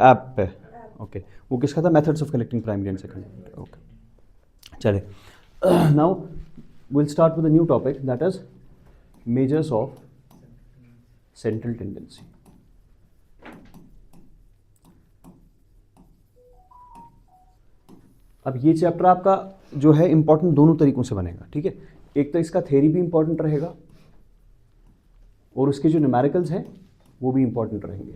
App पे, okay वो किसका था, methods of collecting primary and secondary, okay चले। Now will start with a new topic that is measures of central tendency. अब ये chapter आपका जो है इंपॉर्टेंट दोनों तरीकों से बनेगा, ठीक है। एक तो इसका थ्योरी भी इंपॉर्टेंट रहेगा और उसके जो न्यूमेरिकल्स हैं वो भी इंपॉर्टेंट रहेंगे,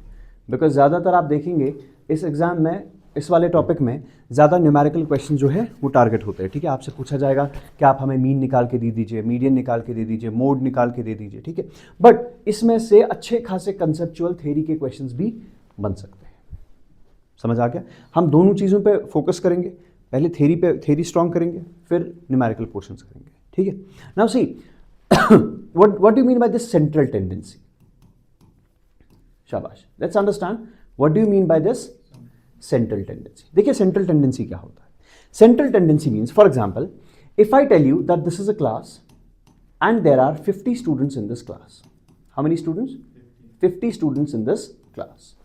बिकॉज ज़्यादातर आप देखेंगे इस एग्जाम में, इस वाले टॉपिक में ज़्यादा न्यूमेरिकल क्वेश्चन जो है वो टारगेट होते हैं, ठीक है। आपसे पूछा जाएगा कि आप हमें मीन निकाल के दे दीजिए, मीडियन निकाल के दे दीजिए, मोड निकाल के दे दीजिए, ठीक है। बट इसमें से अच्छे खासे कंसेप्चुअल थ्योरी के क्वेश्चंस भी बन सकते हैं। समझ आ गया? हम दोनों चीज़ों पे फोकस करेंगे, पहले थ्योरी पे, थ्योरी स्ट्रॉन्ग करेंगे, फिर न्यूमेरिकल पोर्शंस करेंगे, ठीक है। Now see what do you mean by this central tendency? शाबाश, let's understand what do you mean by this central tendency. देखिए सेंट्रल टेंडेंसी क्या होता है। Central tendency means, for example, if I tell you that this is a class and there are 50 students in this class. How many students? 50 students in this class,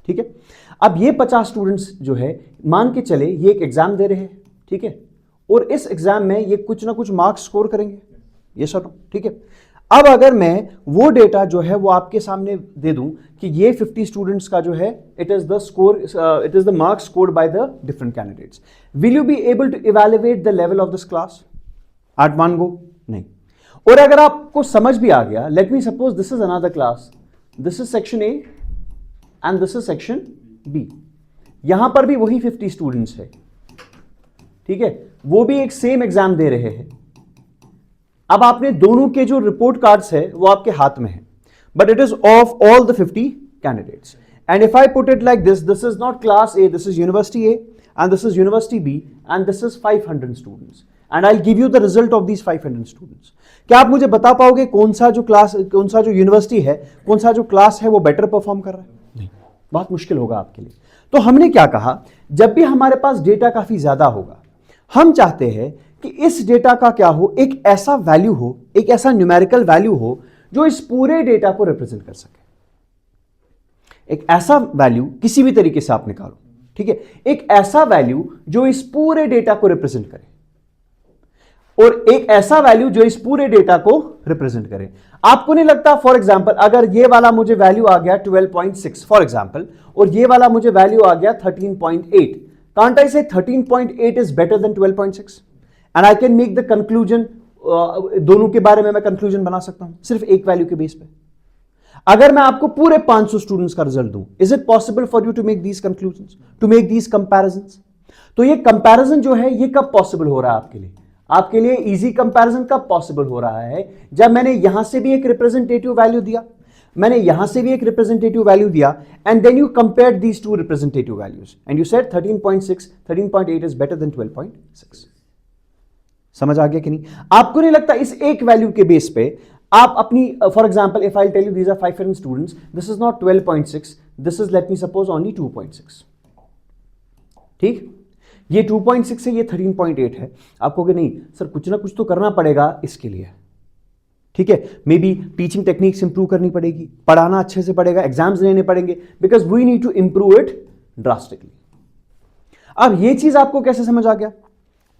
ठीक है। अब ये 50 students जो है, मान के चले ये एक एग्जाम दे रहे हैं, ठीक है, और इस एग्जाम में ये कुछ ना कुछ मार्क्स स्कोर करेंगे, ये सर, ठीक है। अब अगर मैं वो डेटा जो है वो आपके सामने दे दूं कि ये 50 स्टूडेंट्स का जो है it is the score, it is the marks scored by the different candidates, will you be able to evaluate the level of this class at one go? नहीं। और अगर आपको समझ भी आ गया, let me suppose this is another class, this is section A and this is section B, यहां पर भी वही 50 स्टूडेंट्स है, ठीक है, वो भी एक सेम एग्जाम दे रहे हैं। अब आपने दोनों के जो रिपोर्ट कार्ड्स है वो आपके हाथ में है, but it is of all the 50 candidates, and if I put it like this, this is not class A, this is university A and this is university B and this is 500 students and I will give you the result of these 500 students. क्या आप मुझे बता पाओगे कौन सा जो class, कौन सा जो यूनिवर्सिटी है, कौन सा जो क्लास है वो बेटर परफॉर्म कर रहा है? नहीं, बहुत मुश्किल होगा आपके लिए। तो हमने क्या कहा, जब भी हमारे पास डेटा काफी ज्यादा होगा, हम चाहते हैं कि इस डेटा का क्या हो, एक ऐसा वैल्यू हो, एक ऐसा न्यूमेरिकल वैल्यू हो जो इस पूरे डेटा को रिप्रेजेंट कर सके। एक ऐसा वैल्यू किसी भी तरीके से आप निकालो, ठीक है, एक ऐसा वैल्यू जो इस पूरे डेटा को रिप्रेजेंट करे, और एक ऐसा वैल्यू जो इस पूरे डेटा को रिप्रेजेंट करे। आपको नहीं लगता, फॉर एग्जांपल, अगर ये वाला मुझे वैल्यू आ गया 12.6 फॉर एग्जांपल, और ये वाला मुझे वैल्यू आ गया 13.8, कांट आई से 13.8 is better than 12.6 and I can make the conclusion, दोनों के बारे में मैं कंक्लूजन बना सकता हूं सिर्फ एक वैल्यू के बेस पे। अगर मैं आपको पूरे 500 स्टूडेंट्स का रिजल्ट दूं, is it possible for you to make these conclusions, to make these comparisons? तो ये कंपैरिजन जो है ये कब पॉसिबल हो रहा है आपके लिए? आपके लिए इजी कंपैरिजन कब पॉसिबल हो रहा है? जब मैंने यहां से भी एक रिप्रेजेंटेटिव वैल्यू दिया, मैंने यहां से भी एक रिप्रेजेंटेटिव वैल्यू दिया, and then you compared these two representative values and you said 13.6, 13.8 is better than 12.6। समझ आ गया कि नहीं? आपको नहीं लगता इस एक वैल्यू के बेस पे आप अपनी, for example, if I tell you these are 500 students, this is not 12.6, this is, let me suppose, only 2.6, ठीक, ये 2.6 है, ये 13.8 है। आप कहोगे नहीं सर, कुछ ना कुछ तो करना पड़ेगा इसके लिए, ठीक है, maybe teaching techniques improve करनी पड़ेगी, पढ़ाना अच्छे से पड़ेगा, एग्जाम्स लेने पड़ेंगे, because we need to improve it drastically. अब ये चीज आपको कैसे समझ आ गया?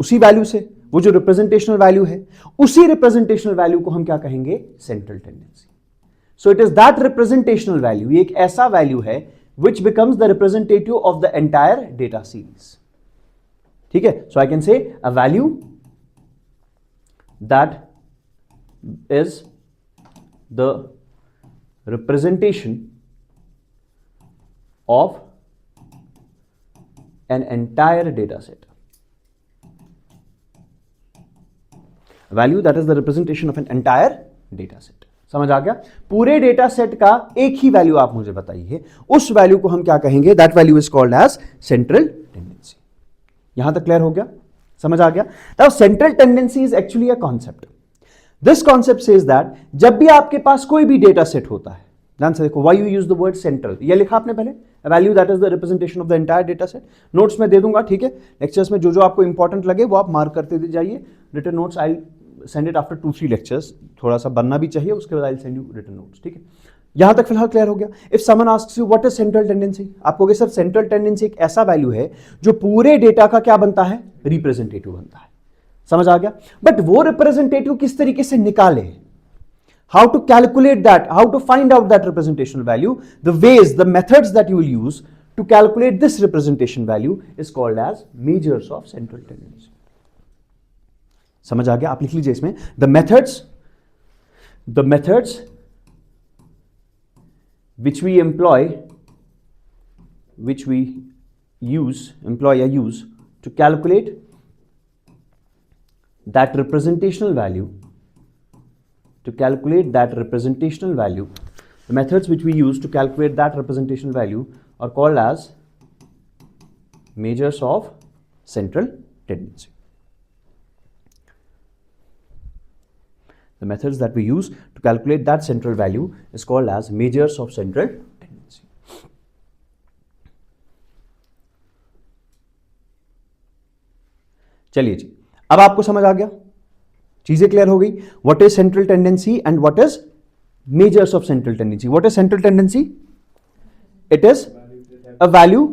उसी वैल्यू से, वो जो रिप्रेजेंटेशनल वैल्यू है, उसी रिप्रेजेंटेशनल वैल्यू को हम क्या कहेंगे? Central tendency. So it is that representational value, ये एक ऐसा वैल्यू है which becomes the representative of the entire data series, ठीक है। So I can say a value that is the representation of an entire data set. Value that is the representation of an entire data set. समझ आ गया? पूरे data set का एक ही value आप मुझे बताइए, उस वैल्यू को हम क्या कहेंगे? That value is called as central tendency. यहां तक क्लियर हो गया? समझ आ गया? Now central tendency is actually a concept. This concept says that जब भी आपके पास कोई भी डेटा सेट होता है, ध्यान से देखो, why you use the word central, ये लिखा आपने पहले, value that is the representation of the entire data set. Notes में दे दूंगा, ठीक है, लेक्चर्स में जो जो आपको इंपॉर्टेंट लगे वो आप मार्क करते जाइए। Written notes I send it after 2-3 lectures, थोड़ा सा बनना भी चाहिए, उसके बाद I send you written notes, ठीक है। यहां तक फिलहाल क्लियर हो गया। If someone asks you what is central tendency, आप कहोगे सर सेंट्रल टेंडेंसी एक ऐसा वैल्यू है जो पूरे डेटा का क्या बनता है, रिप्रेजेंटेटिव बनता है। समझ आ गया। बट वो रिप्रेजेंटेटिव किस तरीके से निकाले, how to calculate that, how to find out that representational value, the ways, the methods that you will use to calculate this representation value is called as measures of central tendency. समझ आ गया। आप लिख लीजिए इसमें the methods which we employ to calculate that representational value, the methods which we use to calculate that representational value are called as measures of central tendency. The methods that we use to calculate that central value is called as measures of central tendency. चलिए जी, अब आपको समझ आ गया, चीजें clear हो गई। What is central tendency and what is measures of central tendency. What is central tendency? It is a value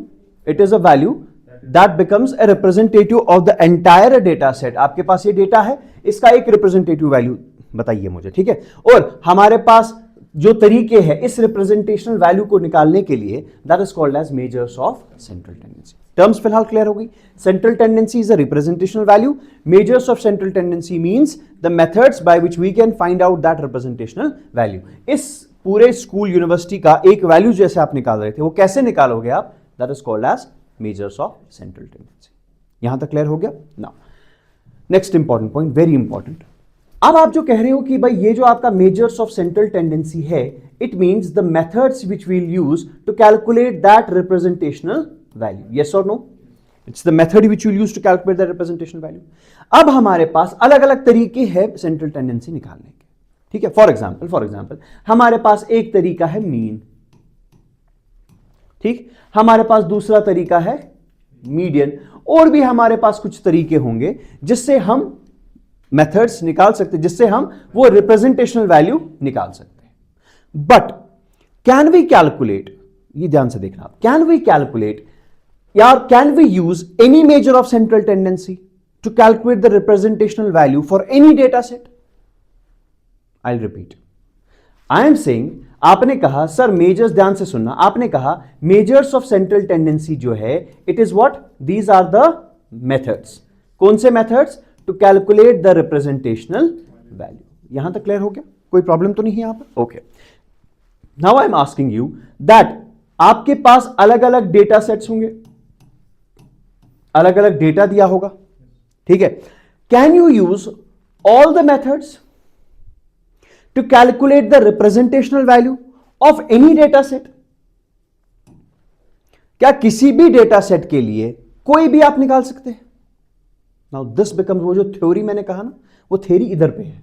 that becomes a representative of the entire data set. आपके पास ये डेटा है, इसका एक रिप्रेजेंटेटिव वैल्यू बताइए मुझे, ठीक है। और हमारे पास जो तरीके हैं इस रिप्रेजेंटेशनल वैल्यू को निकालने के लिए, that is called as measures of central tendency. Terms फिलहाल क्लियर हो गई। Central tendency is a representational value, measures of central tendency means the methods by which we can find out that representational value. इस पूरे school university का एक value जैसे आप निकाल रहे थे, वो कैसे निकालोगे आप, that is called as measures of central tendency. यहां तक क्लियर हो गया। Now next important point, very important. अब आप जो कह रहे हो कि भाई ये जो आपका मेजर्स ऑफ सेंट्रल टेंडेंसी है, it means the methods which we will use to calculate that representational value. Yes और no? It's the method which will use to calculate that representational value. अब हमारे पास अलग अलग तरीके हैं सेंट्रल टेंडेंसी निकालने के, ठीक है। फॉर एग्जाम्पल हमारे पास एक तरीका है मीन, ठीक। हमारे पास दूसरा तरीका है मीडियन, और भी हमारे पास कुछ तरीके होंगे जिससे हम मेथड्स निकाल सकते हैं, जिससे हम वो रिप्रेजेंटेशनल वैल्यू निकाल सकते हैं। बट कैन वी कैलकुलेट, ये ध्यान से देखना आप, कैन वी कैलकुलेट या can we use any measure of central tendency to calculate the representational value for any data set? I repeat, I am saying, आपने कहा सर मेजर्स, ध्यान से सुनना, आपने कहा मेजर्स ऑफ सेंट्रल टेंडेंसी जो है, it is what, these are the methods. कौन से methods? To calculate the representational value. यहां तक क्लियर हो गया? कोई प्रॉब्लम तो नहीं है यहां पर? Okay, now I am asking you that आपके पास अलग अलग डेटा सेट्स होंगे, अलग अलग डेटा दिया होगा, ठीक है। Can you use all the methods to calculate the representational value of any data set? क्या किसी भी डेटा सेट के लिए कोई भी आप निकाल सकते हैं? नाउ दिस बिकम्स, वो जो थ्योरी मैंने कहा ना, वो थ्योरी इधर पे है,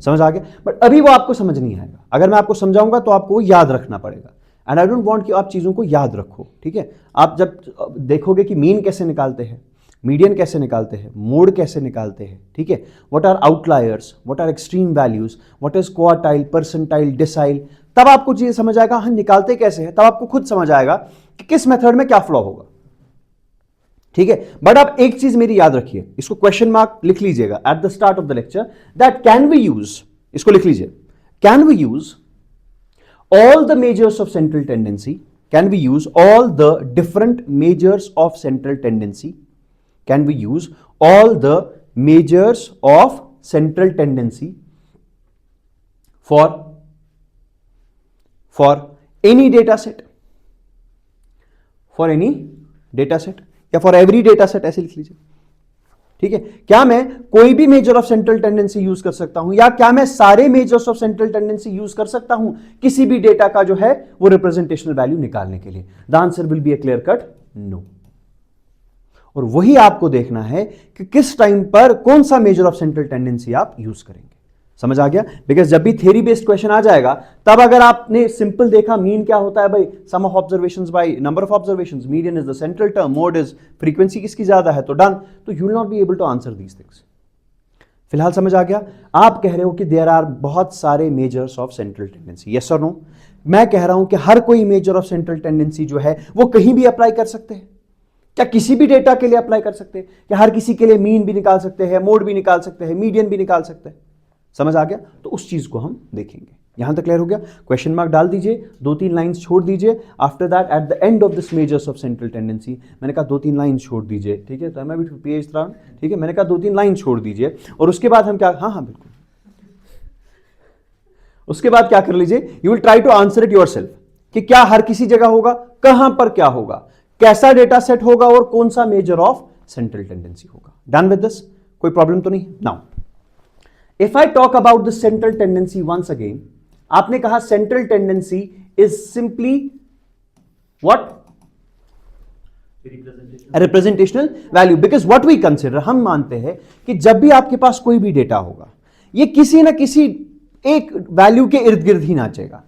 समझ आ गया। बट अभी वो आपको समझ नहीं आएगा, अगर मैं आपको समझाऊंगा तो आपको याद रखना पड़ेगा। एंड आई डोंट वांट कि आप चीजों को याद रखो, ठीक है। आप जब देखोगे कि मीन कैसे निकालते हैं, मीडियन कैसे निकालते हैं, मोड कैसे निकालते हैं, ठीक है, what are outliers, what are extreme values, what is quartile, percentile, decile, तब आपको चीजें समझ आएगा हम निकालते कैसे हैं, तब आपको खुद समझ आएगा कि किस मेथड में क्या फ्लॉ होगा, ठीक है। बट आप एक चीज मेरी याद रखिए, इसको क्वेश्चन मार्क लिख लीजिएगा at the start of the lecture, that can we use, इसको लिख लीजिए, can we use all the measures of central tendency, can we use all the different measures of central tendency, can we use all the measures of central tendency for any data set, for any data set या for every data set, ऐसे लिख लीजिए, ठीक है। क्या मैं कोई भी major of central tendency use कर सकता हूं, या क्या मैं सारे measures of central tendency use कर सकता हूं किसी भी डेटा का जो है वो रिप्रेजेंटेशनल वैल्यू निकालने के लिए? The answer will be a clear cut no. और वही आपको देखना है कि किस टाइम पर कौन सा मेजर ऑफ सेंट्रल टेंडेंसी आप यूज करेंगे। समझ आ गया? बिकॉज जब भी थ्योरी बेस्ड क्वेश्चन आ जाएगा, तब अगर आपने सिंपल देखा मीन क्या होता है भाई, sum of observations by number of observations, median is the central term, mode is frequency किसकी ज्यादा है, तो डन, तो you will not be able to answer these things. फिलहाल समझ आ गया? आप कह रहे हो कि देयर आर बहुत सारे measures of central tendency, yes और नो? मैं कह रहा हूं कि हर कोई मेजर ऑफ सेंट्रल टेंडेंसी जो है वो कहीं भी अप्लाई कर सकते हैं। क्या किसी भी डेटा के लिए अप्लाई कर सकते हैं? क्या हर किसी के लिए मीन भी निकाल सकते हैं, मोड भी निकाल सकते हैं, मीडियन भी निकाल सकते हैं? समझ आ गया? तो उस चीज को हम देखेंगे। यहां तक क्लियर हो गया? क्वेश्चन मार्क डाल दीजिए, 2-3 लाइंस छोड़ दीजिए। After that at the end of this measures of central tendency, मैंने कहा 2-3 लाइन छोड़ दीजिए, ठीक है? तो मैं भी पेज रहा हूं, ठीक है? मैंने कहा 2-3 लाइन छोड़ दीजिए और उसके बाद हम क्या, हाँ बिल्कुल, उसके बाद क्या कर लीजिए, you will try to answer it yourself कि क्या हर किसी जगह होगा, कहां पर क्या होगा, कैसा डेटा सेट होगा और कौन सा मेजर ऑफ सेंट्रल टेंडेंसी होगा। Done with this? कोई प्रॉब्लम तो नहीं? Now if I talk about the central tendency once again, आपने कहा central tendency is simply what? Representational value. Because what we consider, हम मानते हैं कि जब भी आपके पास कोई भी डेटा होगा ये किसी ना किसी एक वैल्यू के इर्द गिर्द ही नाचेगा।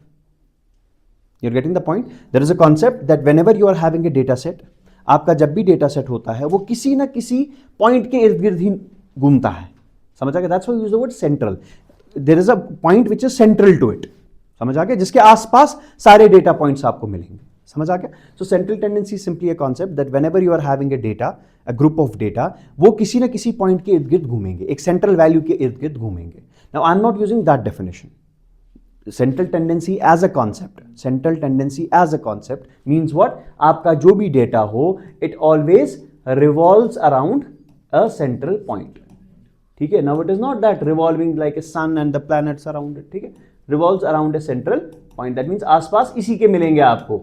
You're getting the point? There is a concept that whenever you are having a data set, आपका जब भी डेटा सेट होता है वो किसी ना किसी पॉइंट के इर्द गिर्द ही घूमता है। समझ आ गया? That's why we use the word central. There is a point which is central to it. समझ आ गया? जिसके आसपास सारे डेटा पॉइंट्स आपको मिलेंगे। समझ आ गया? So central tendency is simply a concept that whenever you are having a data, a group of data, वो किसी ना किसी पॉइंट के इर्द गिर्द घूमेंगे, एक सेंट्रल वैल्यू के इर्द गिर्द घूमेंगे। Now I'm not using that definition. Central tendency as a concept, central tendency as a concept means what? आपका जो भी डेटा हो, it always revolves around a central point. ठीक है? Now it is not that revolving like a sun and the planets around it. ठीक है? Revolves around a central point. That means आसपास इसी के मिलेंगे आपको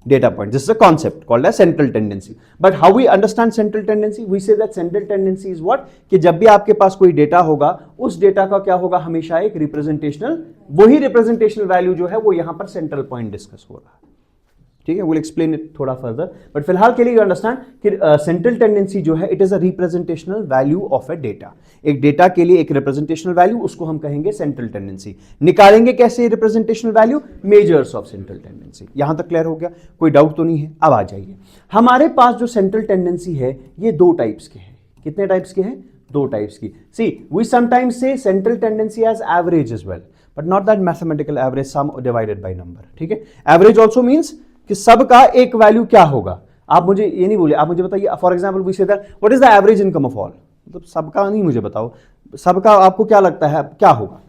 data point. This is a concept called as central tendency. But how we understand central tendency? We say that central tendency is what? कि जब भी आपके पास कोई डेटा होगा, उस डेटा का क्या होगा? हमेशा एक रिप्रेजेंटेशनल, वही रिप्रेजेंटेशनल वैल्यू जो है वो यहां पर सेंट्रल पॉइंट डिस्कस हो रहा है। ठीक है? विल एक्सप्लेन इट थोड़ा फर्दर, बट फिलहाल के लिए यू अंडरस्टैंड कि सेंट्रल टेंडेंसी जो है it is a representational value of a data. एक डेटा के लिए एक रिप्रेजेंटेशनल वैल्यू, उसको हम कहेंगे सेंट्रल टेंडेंसी। निकालेंगे कैसे representational value? Measures of central tendency. यहां तक क्लियर हो गया? कोई डाउट तो नहीं है? अब आ जाइए, हमारे पास जो सेंट्रल टेंडेंसी है ये 2 टाइप्स के हैं। कितने टाइप्स के हैं? 2 टाइप्स की। See we sometimes say central tendency as average as well, but not that mathematical average sum divided by number. ठीक है? एवरेज ऑल्सो मीन्स कि सबका एक वैल्यू क्या होगा। आप मुझे ये नहीं बोले, आप मुझे बताइए for example we say that what is the average income of all, मतलब सबका नहीं मुझे बताओ, सबका आपको क्या लगता है क्या होगा?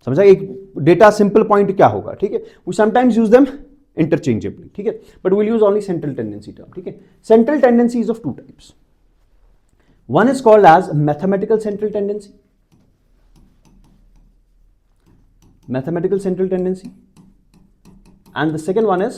समझा? एक डेटा सिंपल पॉइंट क्या होगा? ठीक है? We sometimes use them interchangeably. ठीक है? But will use only central tendency term. ठीक है? Central tendency is of 2 types. One is called as mathematical central tendency, mathematical central tendency, and the second one is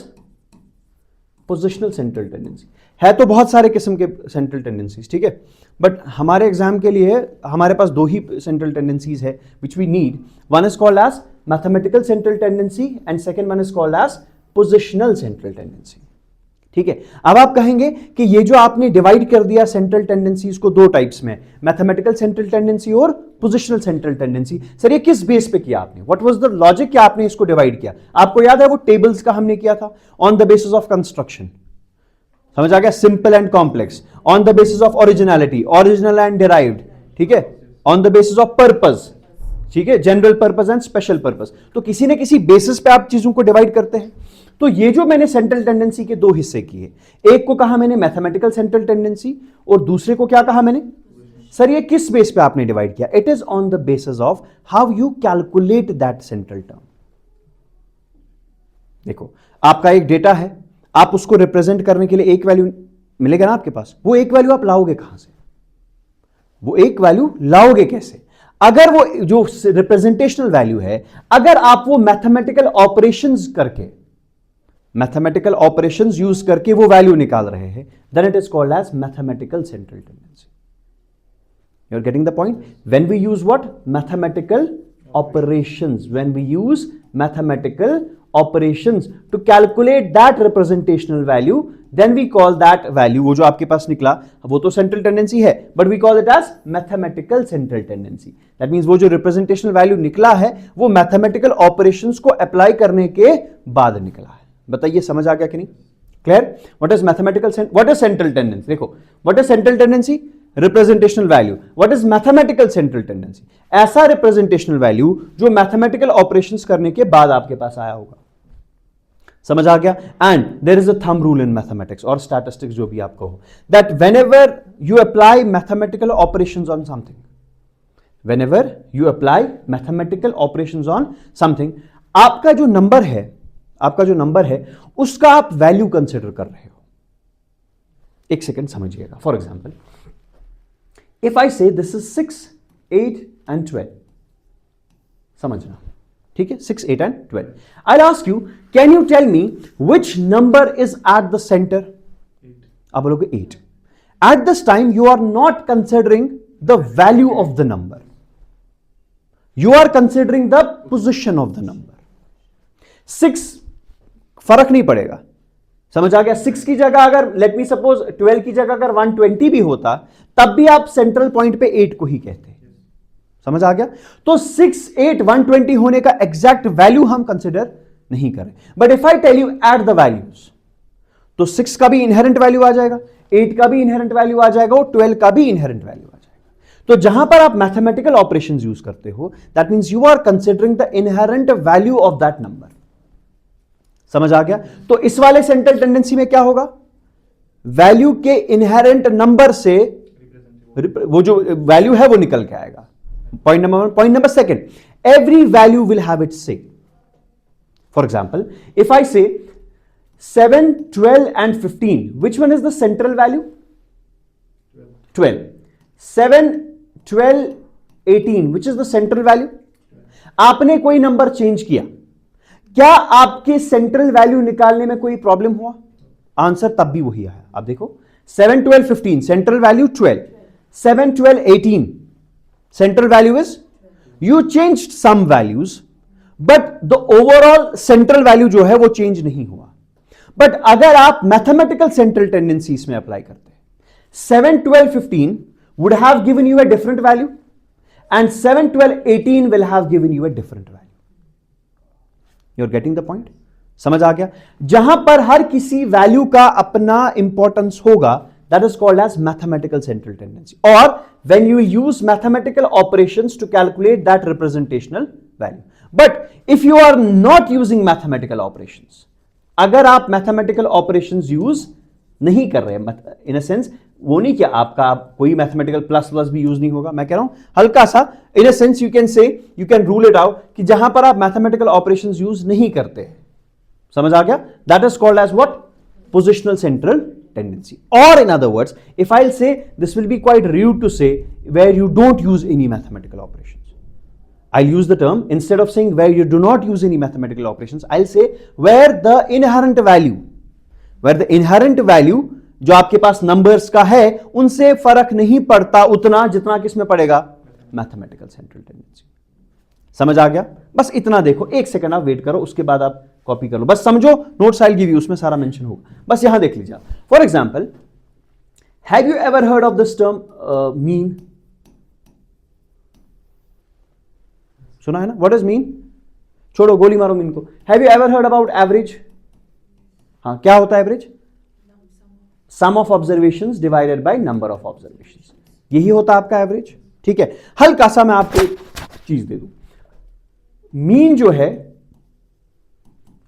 positional central tendency. है तो बहुत सारे किस्म के सेंट्रल टेंडेंसीज, ठीक है? बट हमारे एग्जाम के लिए हमारे पास 2 ही सेंट्रल टेंडेंसीज है which we need. One is called as mathematical central tendency and second one is called as positional central tendency. ठीक है? अब आप कहेंगे कि ये जो आपने डिवाइड कर दिया सेंट्रल टेंडेंसीज को 2 टाइप्स में, मैथमेटिकल सेंट्रल टेंडेंसी और पोजिशनल सेंट्रल टेंडेंसी, सर ये किस बेस पे किया आपने? व्हाट वाज द लॉजिक कि आपने इसको डिवाइड किया? आपको याद है वो टेबल्स का हमने किया था, on the basis of construction. समझ आ गया? Simple and complex, on the basis of originality, original and derived. ठीक है? On the basis of purpose. ठीक है? General purpose and special purpose. तो किसी न किसी बेसिस पे आप चीजों को डिवाइड करते हैं। तो ये जो मैंने सेंट्रल टेंडेंसी के 2 हिस्से किए, एक को कहा मैंने मैथमेटिकल सेंट्रल टेंडेंसी और दूसरे को क्या कहा मैंने? सर ये किस बेस पे आपने डिवाइड किया? It is on the basis of how you calculate that central term. देखो, आपका एक डेटा है, आप उसको रिप्रेजेंट करने के लिए एक वैल्यू मिलेगा ना आपके पास, वो एक वैल्यू आप लाओगे कहां से? वो एक वैल्यू लाओगे कैसे? अगर वो जो रिप्रेजेंटेशनल वैल्यू है, अगर आप वो मैथमेटिकल ऑपरेशंस करके, मैथमेटिकल ऑपरेशंस यूज करके वो वैल्यू निकाल रहे हैं, then it is called as mathematical central tendency. You are getting the point? When we use what? Mathematical operations. When we use mathematical operations to calculate that representational value, then we call that value, वो जो आपके पास निकला वो तो central tendency है, but we call it as mathematical central tendency. That means वो जो representational value निकला है वो mathematical operations को apply करने के बाद निकला है। बताइए समझ आ गया कि नहीं? Clear? What is mathematical what is central tendency? देखो, what is central tendency? Representational value. What is mathematical central tendency? ऐसा रिप्रेजेंटेशनल वैल्यू जो मैथमेटिकल ऑपरेशंस करने के बाद आपके पास आया होगा. समझ आ गया? And there is a thumb rule in mathematics और स्टैटिस्टिक्स, जो भी आप कहो, that whenever you apply mathematical operations on something, whenever you apply mathematical operations on something, आपका जो नंबर है उसका आप वैल्यू कंसिडर कर रहे हो. एक सेकेंड समझिएगा. फॉर एग्जाम्पल, इफ आई से दिस इज 6, 8 एंड 12, समझना, ठीक है? 6, 8 and 12. I ask you, can you tell me which number is at the center? आप बोलोगे 8. At this time you are not considering the value of the number, you are considering the position of the number. 6 फर्क नहीं पड़ेगा. समझ आ गया? 6 की जगह अगर लेट मी सपोज 12 की जगह अगर 120 भी होता तब भी आप सेंट्रल पॉइंट पे 8 को ही कहते. समझ आ गया? तो 6, 8, 120 होने का एग्जैक्ट वैल्यू हम कंसिडर नहीं करें. But if I tell you at the values, तो 6 का भी इनहेरेंट वैल्यू आ जाएगा, 8 का भी इनहेरेंट वैल्यू आ जाएगा और 12 का भी इनहेरेंट वैल्यू आ जाएगा. तो जहां पर आप मैथमेटिकल ऑपरेशंस यूज करते हो, that means you are considering the inherent value of that number. समझ आ गया? तो इस वाले सेंट्रल टेंडेंसी में क्या होगा? वैल्यू के इनहेरेंट नंबर से वो जो वैल्यू है वो निकल के आएगा. Point number 1. Point number 2, every value will have its say. For example, if I say 7, 12 and 15, which one is the central value? 12. 7, 12, 18, which is the central value? आपने कोई नंबर चेंज किया, क्या आपके सेंट्रल वैल्यू निकालने में कोई problem हुआ? Answer तब भी वही आया. आप देखो, 7, 12, 15, central value 12, 7, 12, 18, central value is, you changed some values but the overall central value जो है वो चेंज नहीं हुआ. बट अगर आप मैथमेटिकल सेंट्रल टेंडेंसीज में अप्लाई करते हैं, 7, 12, 15 would have given you a different value and 7, 12, 18 will have given you a different value. You're getting the point? समझ आ गया? जहां पर हर किसी वैल्यू का अपना इंपॉर्टेंस होगा, that is called as mathematical central tendency, or when you use mathematical operations to calculate that representational value. But if you are not using mathematical operations, अगर आप mathematical operations use नहीं कर रहे, in a sense, वो नहीं कि आपका कोई mathematical plus भी यूज नहीं होगा. मैं कह रहा हूं हल्का सा, in a sense you can say, you can rule it out कि जहां पर आप mathematical operations यूज नहीं करते. समझ आ गया? That is called as what? Positional central tendency. Or in other words, if I'll say, this will be quite rude to say where you don't use any mathematical operations. I'll use the term, instead of saying where you do not use any mathematical operations, I'll say where the inherent value जो आपके पास numbers का है उनसे फर्क नहीं पड़ता उतना जितना किसमें पड़ेगा? Mathematical central tendency. समझ आ गया? बस इतना देखो. एक सेकंड आप वेट करो, उसके बाद आप कॉपी कर लो. बस समझो, नोट्स आई गिव यू, उसमें सारा मेंशन होगा. बस यहां देख लीजिए. For example, have you ever heard of this term mean? सुना है ना? What is mean? छोड़ो, गोली मारो मीन को. Have you ever heard about average? हाँ, क्या होता है average? Sum of observations divided by number of observations. यही होता है आपका एवरेज. ठीक है. हल्का सा मैं आपको एक चीज दे दूं. मीन जो है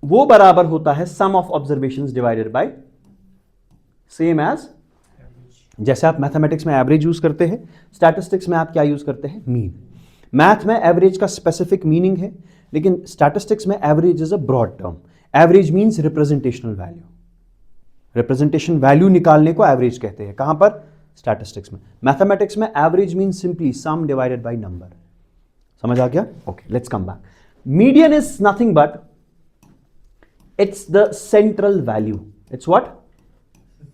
वो बराबर होता है sum of observations divided by, same as, जैसे आप मैथमेटिक्स में एवरेज यूज करते हैं, स्टैटिस्टिक्स में आप क्या यूज करते हैं? मीन. मैथ में एवरेज का स्पेसिफिक मीनिंग है, लेकिन स्टैटिस्टिक्स में average is a broad term. Average means representational value. Representation value निकालने को एवरेज कहते हैं. कहां पर? स्टैटिस्टिक्स में. मैथमेटिक्स में average means simply some divided by number. समझ आ गया? Okay, let's come back. Median is nothing but it's the central value. It's what?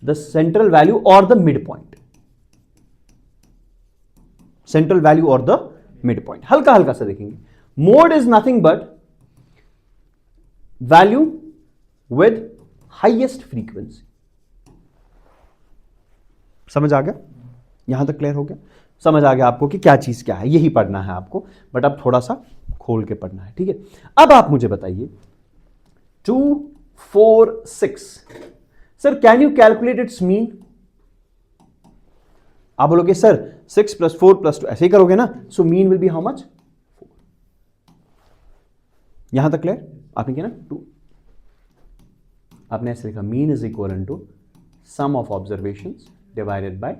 The central value or the midpoint. Central value or the midpoint. हल्का हल्का सा देखेंगे. Mode is nothing but value with highest frequency. समझ आ गया? यहां तक clear हो गया? समझ आ गया आपको कि क्या चीज क्या है? यही पढ़ना है आपको, बट अब थोड़ा सा खोल के पढ़ना है. ठीक है. अब आप मुझे बताइए, 2, 4, 6. Sir, can you calculate its mean? आप बोलोगे सर 6 + 4 + 2 ऐसे ही करोगे ना, so mean will be how much 4। यहां तक क्लियर? आपने किया ना 2, आपने ऐसे लिखा mean is equal to sum of observations divided by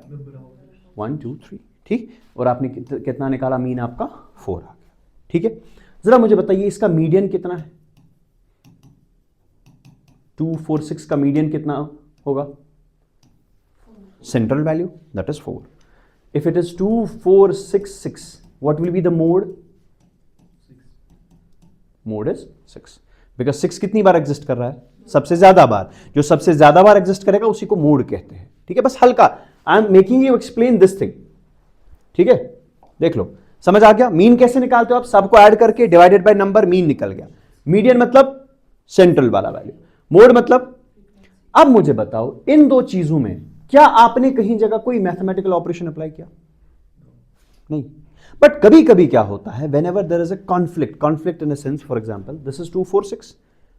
1 2 3, ठीक। और आपने कितना निकाला मीन आपका 4 आ गया, ठीक है। जरा मुझे बताइए इसका मीडियन कितना है? 2 4 6 का मीडियन कितना होगा? Central value, that is 4. If it is 2 4 6 6, what will be the mode? 6. Mode is 6 because 6 कितनी बार एग्जिस्ट कर रहा है? सबसे ज्यादा बार। जो सबसे ज्यादा बार एग्जिस्ट करेगा उसी को मोड कहते हैं, ठीक है। बस हल्का I am making you explain this thing, ठीक है। देख लो, समझ आ गया? मीन कैसे निकालते हो आप? सबको ऐड करके डिवाइडेड बाय नंबर, मीन निकल गया। मीडियन मतलब सेंट्रल वाला वैल्यू, मोड मतलब। अब मुझे बताओ इन दो चीजों में क्या आपने कहीं जगह कोई मैथमेटिकल ऑपरेशन अप्लाई किया? नहीं। बट कभी कभी क्या होता है, whenever there is a conflict in a sense, for example this is 2 4 6,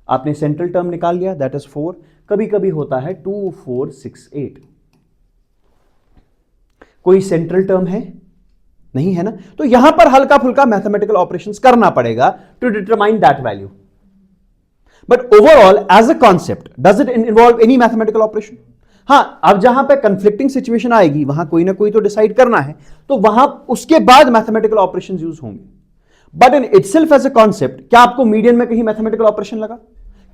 आपने सेंट्रल टर्म निकाल लिया दैट इज 4, कभी कभी होता है 2 4 6 8, कोई सेंट्रल टर्म है नहीं, है ना। तो यहां पर हल्का फुल्का मैथमेटिकल ऑपरेशंस करना पड़ेगा to determine that value. But overall as a concept does it involve any mathematical operation? हाँ, अब जहां पे कंफ्लिक्टिंग सिचुएशन आएगी वहां कोई ना कोई तो डिसाइड करना है, तो वहां उसके बाद मैथमेटिकल ऑपरेशन यूज होंगे। But in itself as a concept, क्या आपको मीडियन में कहीं मैथमेटिकल ऑपरेशन लगा?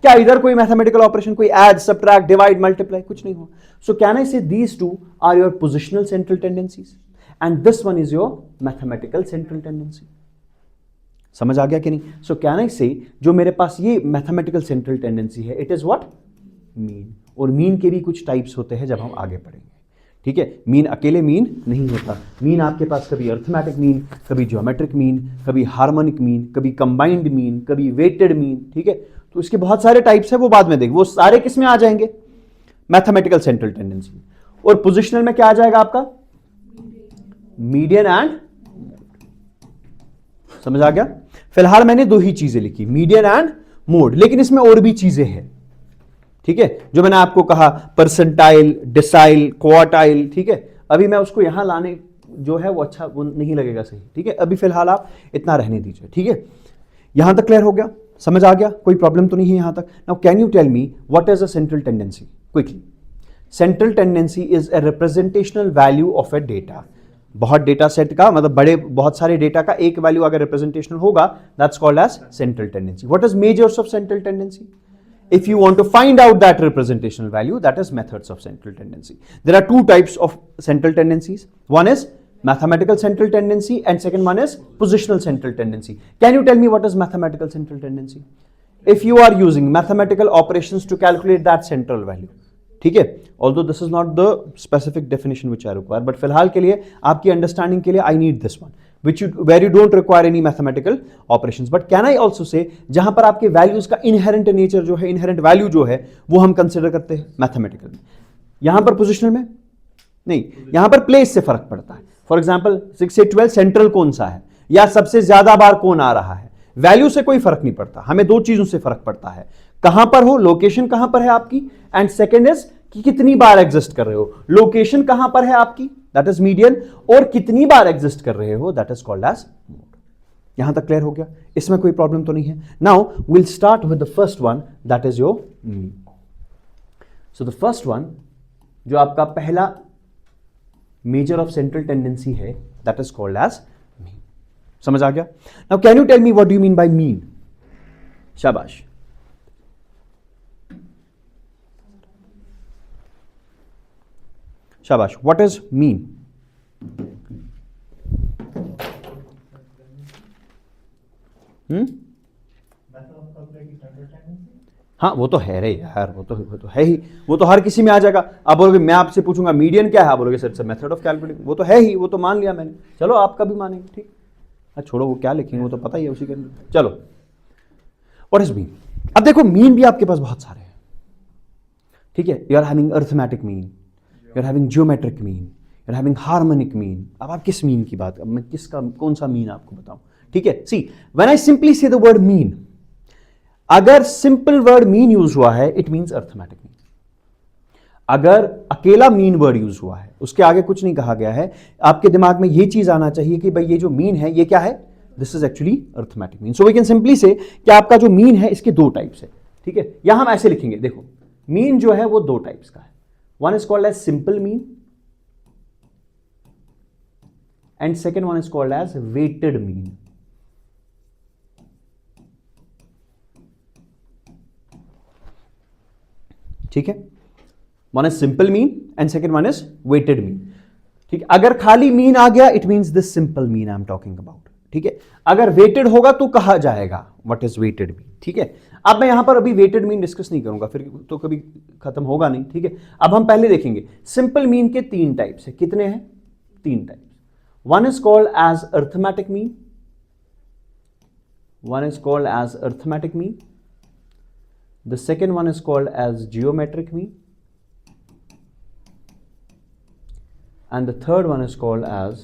क्या इधर कोई मैथमेटिकल ऑपरेशन, कोई ऐड सब्ट्रैक्ट डिवाइड मल्टीप्लाई, कुछ नहीं हुआ। So can I say these two are your positional central tendencies and this one is your mathematical central tendency. समझ आ गया कि नहीं? सो कैन आई से जो मेरे पास ये मैथमेटिकल सेंट्रल टेंडेंसी है, इट इज व्हाट? मीन। और मीन के भी कुछ टाइप्स होते हैं जब हम आगे पढ़ेंगे, ठीक है। मीन अकेले मीन नहीं होता। मीन आपके पास कभी अर्थमेटिक मीन, कभी ज्योमेट्रिक मीन, कभी हार्मोनिक मीन, कभी कंबाइंड मीन, कभी वेटेड मीन, ठीक है। तो इसके बहुत सारे टाइप्स है, वो बाद में देखें। वो सारे किस में आ जाएंगे? Mathematical central tendency. और पोजिशनल में क्या आ जाएगा आपका? Median and. समझ आ गया? फिलहाल मैंने दो ही चीजें लिखी, मीडियन एंड मोड, लेकिन इसमें और भी चीजें हैं, ठीक है। जो मैंने आपको कहा परसेंटाइल, डिसाइल, क्वार्टाइल, ठीक है। अभी मैं उसको यहां लाने जो है वो अच्छा वो नहीं लगेगा सही, ठीक है। अभी फिलहाल आप इतना रहने दीजिए, ठीक है। यहां तक क्लियर हो गया? समझ आ गया? कोई प्रॉब्लम तो नहीं है यहां तक? Now can you tell me what is a central tendency quickly? Central tendency is a representational value of a data. बहुत डेटा सेट का मतलब बहुत सारे डेटा का एक वैल्यू अगर रिप्रेजेंटेशनल होगा, that's called as central tendency. What is measures of central tendency? If you want to find out that representational value, that is methods of central tendency. There are two types of central tendencies. One is mathematical central tendency and second one is positional central tendency. Can you tell me what is mathematical central tendency? If you are using mathematical operations to calculate that central value, ठीक है। Although this is not the specific definition which I require, but फिलहाल के लिए आपकी understanding के लिए I need this one, where you don't require any mathematical operations. But can I also say जहां पर आपके वैल्यूज का इनहेरेंट नेचर जो है, इनहेरेंट वैल्यू जो है वो हम कंसिडर करते हैं मैथमेटिकल में। यहां पर पोजिशनल में नहीं, यहां पर प्लेस से फर्क पड़ता है। फॉर एग्जाम्पल 6 से 12 सेंट्रल कौन सा है या सबसे ज्यादा बार कौन आ रहा है, वैल्यू से कोई फर्क नहीं पड़ता। हमें दो चीजों से फर्क पड़ता है, कहां पर हो, लोकेशन कहां पर है आपकी, एंड सेकेंड इज कि कितनी बार एग्जिस्ट कर रहे हो। लोकेशन कहां पर है आपकी, दैट इज मीडियन, और कितनी बार एग्जिस्ट कर रहे हो, that is called as mode. यहां तक क्लियर हो गया? इसमें कोई प्रॉब्लम तो नहीं है? Now will start with the first one, that is your mean. So the first one जो आपका पहला मेजर ऑफ सेंट्रल टेंडेंसी है, that is called as mean. समझ आ गया? Now can you tell me what do you mean by mean? शाबाश। शाबाश। What is mean? हाँ, वो तो है रे यार, वो तो है ही, वो तो हर किसी में आ जाएगा। आप बोलोगे मैं आपसे पूछूंगा मीडियन क्या है, आप बोलोगे सर मेथड ऑफ कैलकुलेटिंग, वो तो है ही, वो तो मान लिया मैंने। चलो आपका भी मानेंगे, ठीक। छोड़ो वो क्या लिखेंगे, वो तो पता ही है उसी के अंदर। चलो व्हाट इज मीन? अब देखो मीन भी आपके पास बहुत सारे हैं, ठीक है। You are having arithmetic mean, you are having geometric mean, you are having harmonic mean. अब आप किस मीन की बात, अब मैं किसका कौन सा मीन आपको बताऊं, ठीक है। सी व्हेन आई सिंपली से द वर्ड मीन, अगर सिंपल वर्ड मीन यूज हुआ है, इट मीन्स अर्थमेटिक मीन। अगर अकेला मीन वर्ड यूज हुआ है, उसके आगे कुछ नहीं कहा गया है, आपके दिमाग में ये चीज आना चाहिए कि भाई ये जो मीन है ये क्या है, this is actually arithmetic mean. So we can simply say कि आपका जो मीन है इसके दो टाइप्स है, ठीक है। यहां हम ऐसे लिखेंगे, देखो मीन जो है वो दो टाइप्स का है, one is called as simple mean and second one is called as weighted mean. ठीक है, one is simple mean and second one is weighted mean. ठीक है, अगर खाली मीन आ गया it means this simple mean I am talking about. ठीक है, अगर वेटेड होगा तो कहा जाएगा व्हाट इज वेटेड मीन। ठीक है, अब मैं यहां पर अभी वेटेड मीन डिस्कस नहीं करूंगा, फिर तो कभी खत्म होगा नहीं। ठीक है, अब हम पहले देखेंगे सिंपल मीन के तीन टाइप्स है। कितने हैं? तीन types. One is called as arithmetic mean, one is called as arithmetic mean, the second one is called as geometric mean, and the third one is called as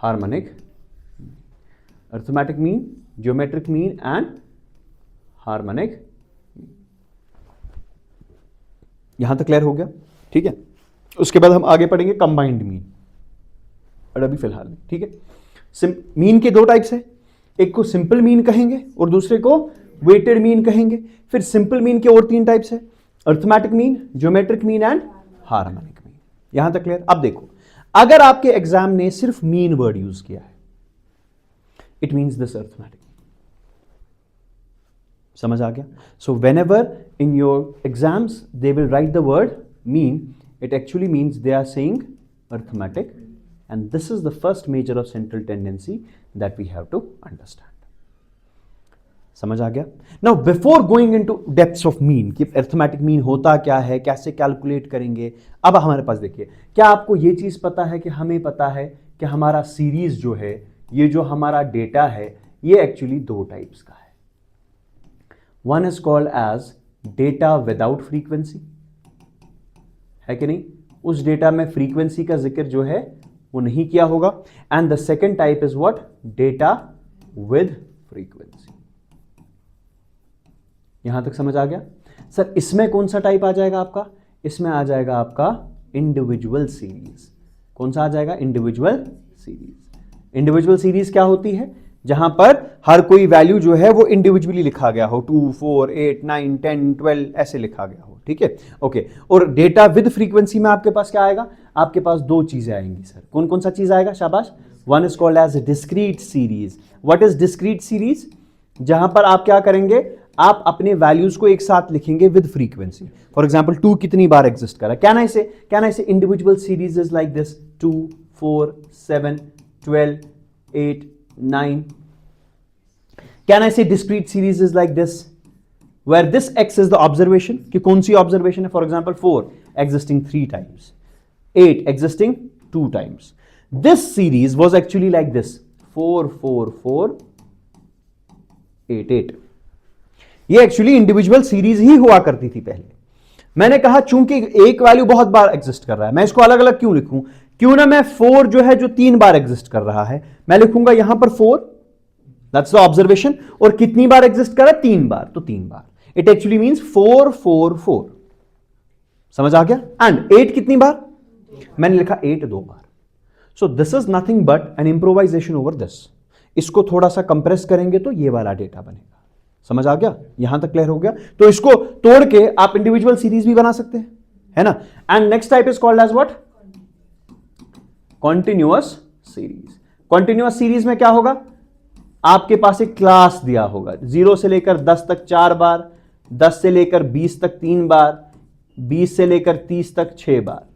harmonic, arithmetic mean, geometric mean and harmonic। यहां तक clear हो गया? ठीक है, उसके बाद हम आगे पढ़ेंगे कंबाइंड मीन, और अभी फिलहाल नहीं। ठीक है, मीन के दो टाइप्स है, एक को सिंपल मीन कहेंगे और दूसरे को वेटेड मीन कहेंगे। फिर सिंपल मीन के और तीन टाइप्स है, arithmetic mean, geometric mean and harmonic mean. यहां तक क्लियर? अब देखो, अगर आपके एग्जाम ने सिर्फ मीन वर्ड यूज किया है, इट मींस दिस अर्थमेटिक। समझ आ गया? So whenever in your exams they will write the word mean, it actually means they are saying arithmetic, and this is the first major of central tendency that we have to understand. समझ आ गया? Now before going into depths of mean कि arithmetic mean होता क्या है, कैसे calculate करेंगे, अब हमारे पास देखिए, क्या आपको ये चीज पता है कि हमें पता है कि हमारा सीरीज जो है, ये जो हमारा डेटा है, ये एक्चुअली दो टाइप्स का है। One is called as data without frequency, है कि नहीं? उस डेटा में फ्रीक्वेंसी का जिक्र जो है वो नहीं किया होगा। And the second type is what? Data with frequency. यहां तक समझ आ गया? सर इसमें कौन सा टाइप आ जाएगा आपका? इसमें आ जाएगा आपका इंडिविजुअल सीरीज। कौन सा आ जाएगा? Individual series. इंडिविजुअल सीरीज क्या होती है? जहां पर हर कोई वैल्यू जो है वो इंडिविजुअली लिखा गया हो, 2, 4, 8, 9, 10, 12 ऐसे लिखा गया हो। ठीक है, ओके। और डेटा विद फ्रीक्वेंसी में आपके पास क्या आएगा? आपके पास दो चीजें आएंगी सर। कौन कौन सा चीज आएगा? शाबाश। One is called as discrete series. What is discrete series? जहां पर आप क्या करेंगे, आप अपने वैल्यूज को एक साथ लिखेंगे विद फ्रीक्वेंसी। फॉर एग्जांपल 2 कितनी बार एग्जिस्ट कर रहा है? Can I say individual series is like this, 2, 4, 7, 12, 8, 9। Can I say discrete series is like this, where this x is the observation, कि कौन सी ऑब्जर्वेशन है? For example 4 existing 3 times, 8 existing 2 times. This series was actually like this, 4, 4, 4, 8, 8। ये actually individual series ही हुआ करती थी पहले। मैंने कहा चूंकि एक वैल्यू बहुत बार एग्जिस्ट कर रहा है, मैं इसको अलग अलग क्यों लिखूं? क्यों ना मैं 4 जो है, जो 3 बार एग्जिस्ट कर रहा है, मैं लिखूंगा यहां पर 4, दैट्स द ऑब्जर्वेशन। और कितनी बार एग्जिस्ट कर रहा है? 3 बार, तो 3 बार। It actually means 4, 4, 4। समझ आ गया? एंड 8 कितनी बार? मैंने लिखा 8 2 बार। So this is nothing but an improvisation over this. इसको थोड़ा सा कंप्रेस करेंगे तो ये वाला डेटा बनेगा। समझ आ गया? यहां तक क्लियर हो गया? तो इसको तोड़ के आप इंडिविजुअल सीरीज भी बना सकते हैं, है ना? And next type is called as what? Continuous series. Continuous series में क्या होगा? आपके पास एक क्लास दिया होगा, 0 से लेकर 10 तक 4 बार, 10 से लेकर 20 तक 3 बार, 20 से लेकर 30 तक 6 बार।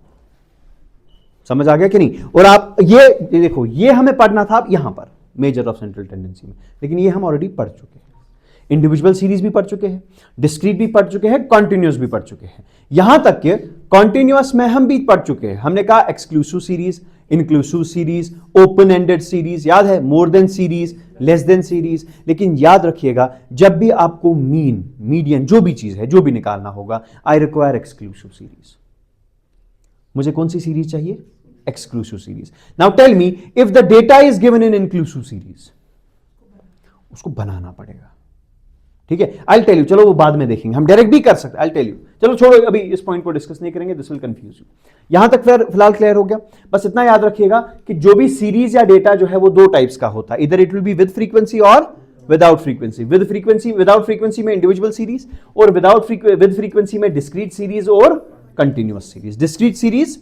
समझ आ गया कि नहीं? और आप ये देखो, ये हमें पढ़ना था यहां पर मेजर ऑफ सेंट्रल टेंडेंसी में, लेकिन ये हम ऑलरेडी पढ़ चुके हैं। इंडिविजुअल सीरीज भी पढ़ चुके हैं, डिस्क्रीट भी पढ़ चुके हैं, कॉन्टिन्यूअस भी पढ़ चुके हैं। यहां तक कि कॉन्टिन्यूअस में हम भी पढ़ चुके हैं। हमने कहा exclusive series, inclusive series, open ended series, याद है? More than series, less than series. लेकिन याद रखिएगा, जब भी आपको मीन, मीडियन, जो भी चीज है, जो भी निकालना होगा, आई रिक्वायर एक्सक्लूसिव सीरीज। मुझे कौन सी सीरीज चाहिए? Exclusive series. Now tell me, if the data is given in inclusive series, उसको बनाना पड़ेगा। ठीक है, आई टेल यू, चलो वो बाद में देखेंगे, हम डायरेक्ट भी कर सकते, आई टेल यू, चलो छोड़ो अभी इस पॉइंट को डिस्कस नहीं करेंगे, दिस विल कंफ्यूज यू। यहां तक फिलहाल क्लियर हो गया। बस इतना याद रखिएगा कि जो भी सीरीज या डेटा जो है वो दो टाइप्स का होता है, इधर it will be with frequency और without frequency. With frequency, without frequency में इंडिविजुअल सीरीज, और विद फ्रीक्वेंसी में डिस्क्रीट सीरीज और continuous series. Discrete series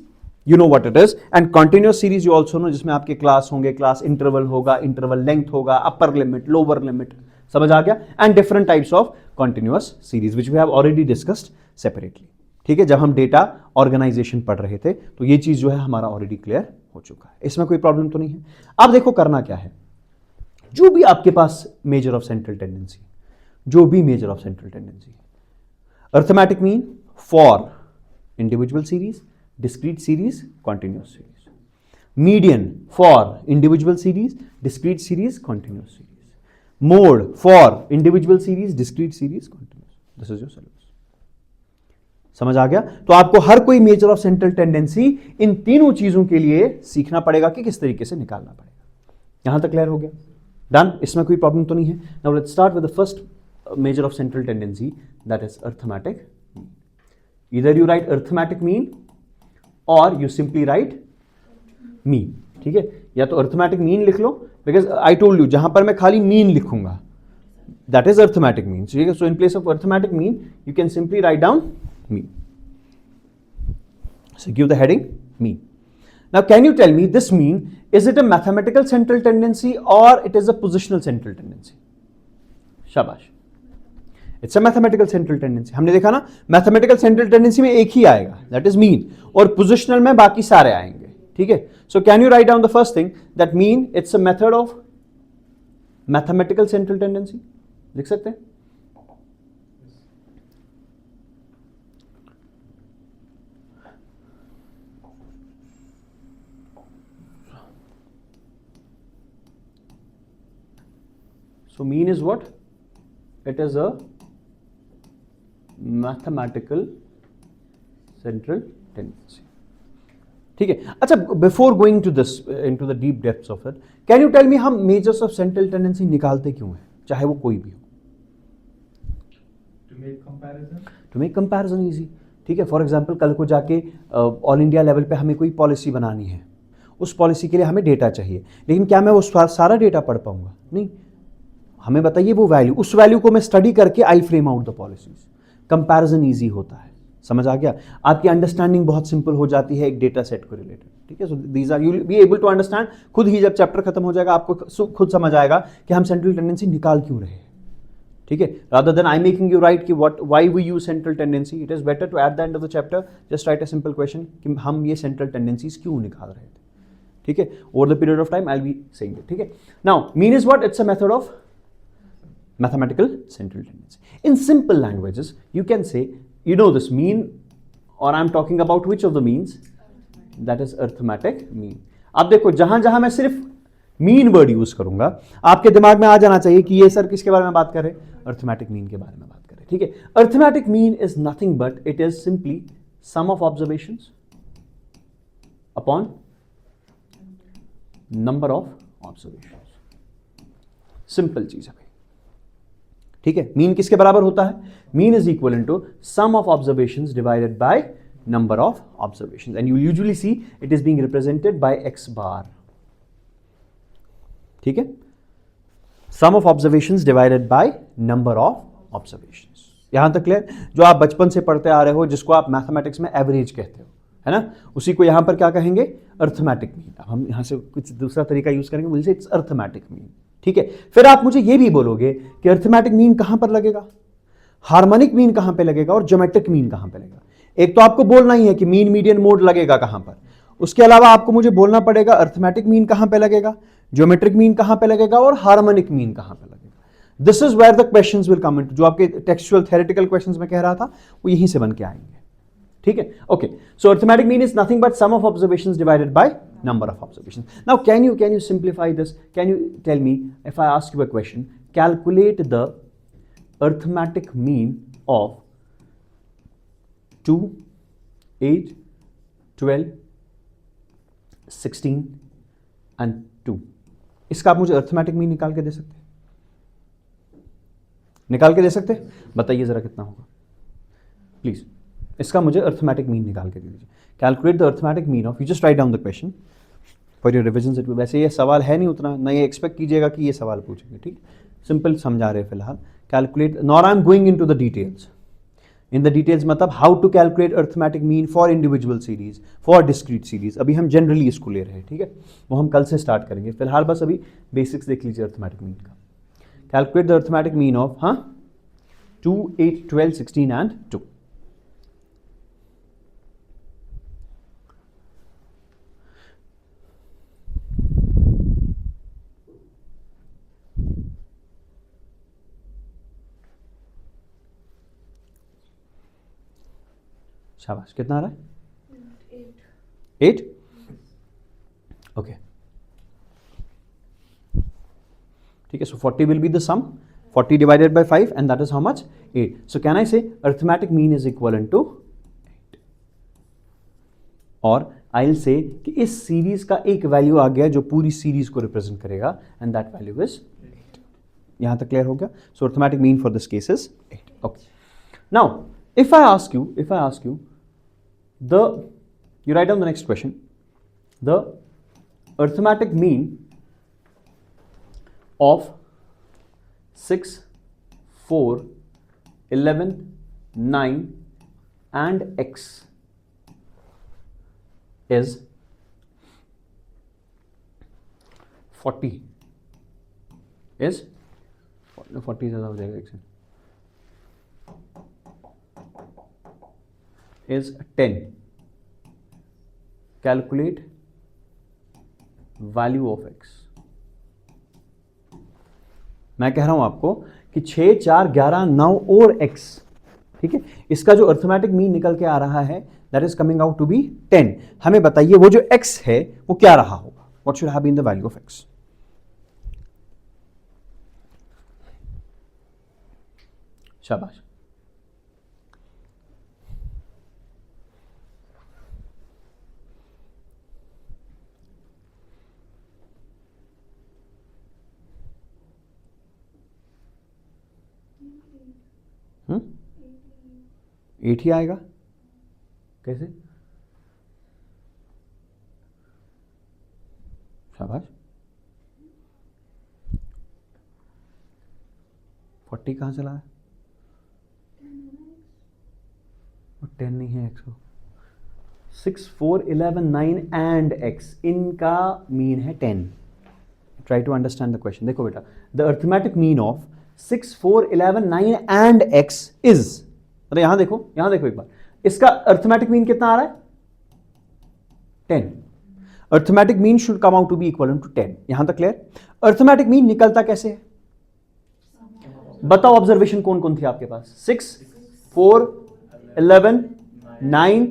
you know what it is, and continuous series you also know, जिसमें आपके class होंगे, class interval होगा, interval length होगा, upper limit, lower limit, समझ आ गया। And different types of continuous series which we have already discussed separately. ठीक है, जब हम डेटा ऑर्गेनाइजेशन पढ़ रहे थे तो ये चीज जो है हमारा ऑलरेडी क्लियर हो चुका है, इसमें कोई प्रॉब्लम तो नहीं है। अब देखो करना क्या है, जो भी आपके पास मेजर ऑफ सेंट्रल टेंडेंसी, जो भी major of central tendency, arithmetic mean for individual series, discrete series, continuous series. Median for individual series, discrete series, continuous series. Mode for individual series, discrete series, continuous. This is your syllabus. समझ आ गया? तो आपको हर कोई major of central tendency इन तीनों चीजों के लिए सीखना पड़ेगा कि किस तरीके से निकालना पड़ेगा। यहां तक क्लियर हो गया? डन? इसमें कोई प्रॉब्लम तो नहीं है। Now let's start with the first major of central tendency, that is arithmetic mean. Either you right arithmetic mean और यू सिंपली राइट मीन। ठीक है, या तो अर्थमेटिक मीन लिख लो, बिकॉज आई टोल्ड यू जहां पर मैं खाली मीन लिखूंगा दैट इज अर्थमेटिक मीन। ठीक है, so in place of arithmetic mean you can simply write down mean. So give the heading mean. Now can you tell me this mean, is it a mathematical central tendency और it is a positional central tendency? शाबाश, it's a mathematical central tendency. हमने देखा ना, mathematical central tendency में एक ही आएगा, that is mean, और पोजिशनल में बाकी सारे आएंगे। ठीक है, so can you write down the first thing that mean it's a method of mathematical central tendency? लिख सकते हैं? So mean is what? It is a mathematical central tendency. ठीक है, अच्छा, before going to this into the deep depths of it, can you tell me हम measures of central tendency निकालते क्यों हैं, चाहे वो कोई भी हो? To make comparison easy. ठीक है, फॉर एग्जांपल कल को जाके ऑल इंडिया लेवल पे हमें कोई पॉलिसी बनानी है, उस पॉलिसी के लिए हमें डेटा चाहिए, लेकिन क्या मैं वो सारा डेटा पढ़ पाऊंगा? नहीं, हमें बताइए वो वैल्यू, उस वैल्यू को मैं स्टडी करके I frame out the policies. Comparison easy होता है, समझ आ गया? आपकी अंडरस्टैंडिंग बहुत सिंपल हो जाती है एक डेटा सेट को रिलेटेड। ठीक है, so these are, you will be able to understand. खुद ही जब चैप्टर खत्म हो जाएगा आपको खुद समझ आएगा कि हम सेंट्रल टेंडेंसी निकाल क्यों रहे हैं। ठीक है, rather than I making you write कि what why we use central tendency, it is better to at the end of the chapter just write a simple question कि हम ये सेंट्रल टेंडेंसीज क्यों निकाल रहे थे। ठीक है, over the period of time I will be saying it. ठीक है, now mean is what? It's a method of mathematical central tendency. In simple languages, you can say, you know this mean, or I'm talking about which of the means? That is arithmetic mean. अब देखो जहां जहां मैं सिर्फ mean word use करूंगा, आपके दिमाग में आ जाना चाहिए कि ये सर किसके बारे में बात कर रहे हैं? अर्थमेटिक मीन के बारे में बात कर रहे हैं। ठीक है, arithmetic mean is nothing but it is simply sum of observations upon number of observations. Simple चीज है। ठीक है, मीन किसके बराबर होता है? Mean is equal to sum of observations divided by number of observations, and you usually see it is being represented by X bar. ठीक है, sum of observations divided by number of observations. यहां तक clear? जो आप बचपन से पढ़ते आ रहे हो, जिसको आप मैथमेटिक्स में एवरेज कहते हो, है ना, उसी को यहां पर क्या कहेंगे? Arithmetic mean. अब हम यहां से कुछ दूसरा तरीका यूज करेंगे, will say it's arithmetic mean. ठीक है, फिर आप मुझे ये भी बोलोगे कि अर्थमेटिक मीन कहां पर लगेगा, हार्मोनिक मीन कहां पे लगेगा और ज्योमेट्रिक मीन कहां पे लगेगा। एक तो आपको बोलना ही है कि मीन, मीडियन, मोड लगेगा कहां पर, उसके अलावा आपको मुझे बोलना पड़ेगा अर्थमेटिक मीन कहां पे लगेगा, ज्योमेट्रिक मीन कहां पे लगेगा और हार्मोनिक मीन कहां पे लगेगा। This is where the questions will come into. जो आपके टेक्सचुअल थ्योरेटिकल क्वेश्चंस में कह रहा था वो यहीं से बन के आएंगे। ठीक है, okay, so arithmetic mean is nothing but sum of observations divided by number of observations. Now can you simplify this? Can you tell me, if I ask you a question, calculate the arithmetic mean of 2, 8, 12, 16 and 2? इसका आप मुझे arithmetic mean निकाल के दे सकते हैं? निकाल के दे सकते? बताइए ज़रा कितना होगा प्लीज़। इसका मुझे अर्थमेटिक मीन निकाल के दे दीजिए। Calculate the arithmetic mean of, you just write down the question for your revision set. वैसे ये सवाल है नहीं उतना, ना ये एक्सपेक्ट कीजिएगा कि ये सवाल पूछेंगे, ठीक, सिंपल समझा रहे हैं फिलहाल। Calculate, not I am going in to the details. In the details मतलब how to calculate arithmetic mean for individual series, for discrete series, अभी हम जनरली इसको ले रहे हैं, ठीक है, वो हम कल से स्टार्ट करेंगे। फिलहाल बस अभी बेसिक्स देख लीजिए अर्थमेटिक मीन का। Calculate the arithmetic mean of 2, 8, 12, 16 and 2। शाबाश, कितना आ रहा है? 8। ओके, ठीक है। So 40 will be the sum, 40 divided by 5 and that is how much? 8. So can I say arithmetic mean is equivalent to 8? और I'll say कि इस सीरीज का एक वैल्यू आ गया जो पूरी सीरीज को रिप्रेजेंट करेगा and that value is 8. यहां तक क्लियर हो गया? So arithmetic mean for this case is 8. Okay. Now if I ask you you write down the next question. The arithmetic mean of 6, 4, 11, 9 and x is 40. Is 40 ज़्यादा हो जाएगा, x is 10. Calculate value of x. मैं कह रहा हूं आपको कि 6, 4, 11, 9 और x, ठीक है, इसका जो अर्थमेटिक मीन निकल के आ रहा है that is coming out to be 10। हमें बताइए वो जो x है वो क्या रहा होगा? What should have been the value of x? शाबाश। हम्म, 8 ही आएगा। कैसे? शाबाश। 40 कहाँ चला है? 10 नहीं है x को। 6, 4, 11, 9 एंड x, इनका मीन है 10। Try to understand the question. देखो बेटा, the arithmetic mean of 6, 4, 11, 9 and x is, अरे यहां देखो एक बार, इसका अर्थमेटिक मीन कितना आ रहा है? 10. Arithmetic mean should come out to be equal to 10. यहां तक क्लियर? अर्थमेटिक मीन निकलता कैसे है? बताओ, ऑब्जर्वेशन कौन कौन थी आपके पास? 6, 4, 11, 9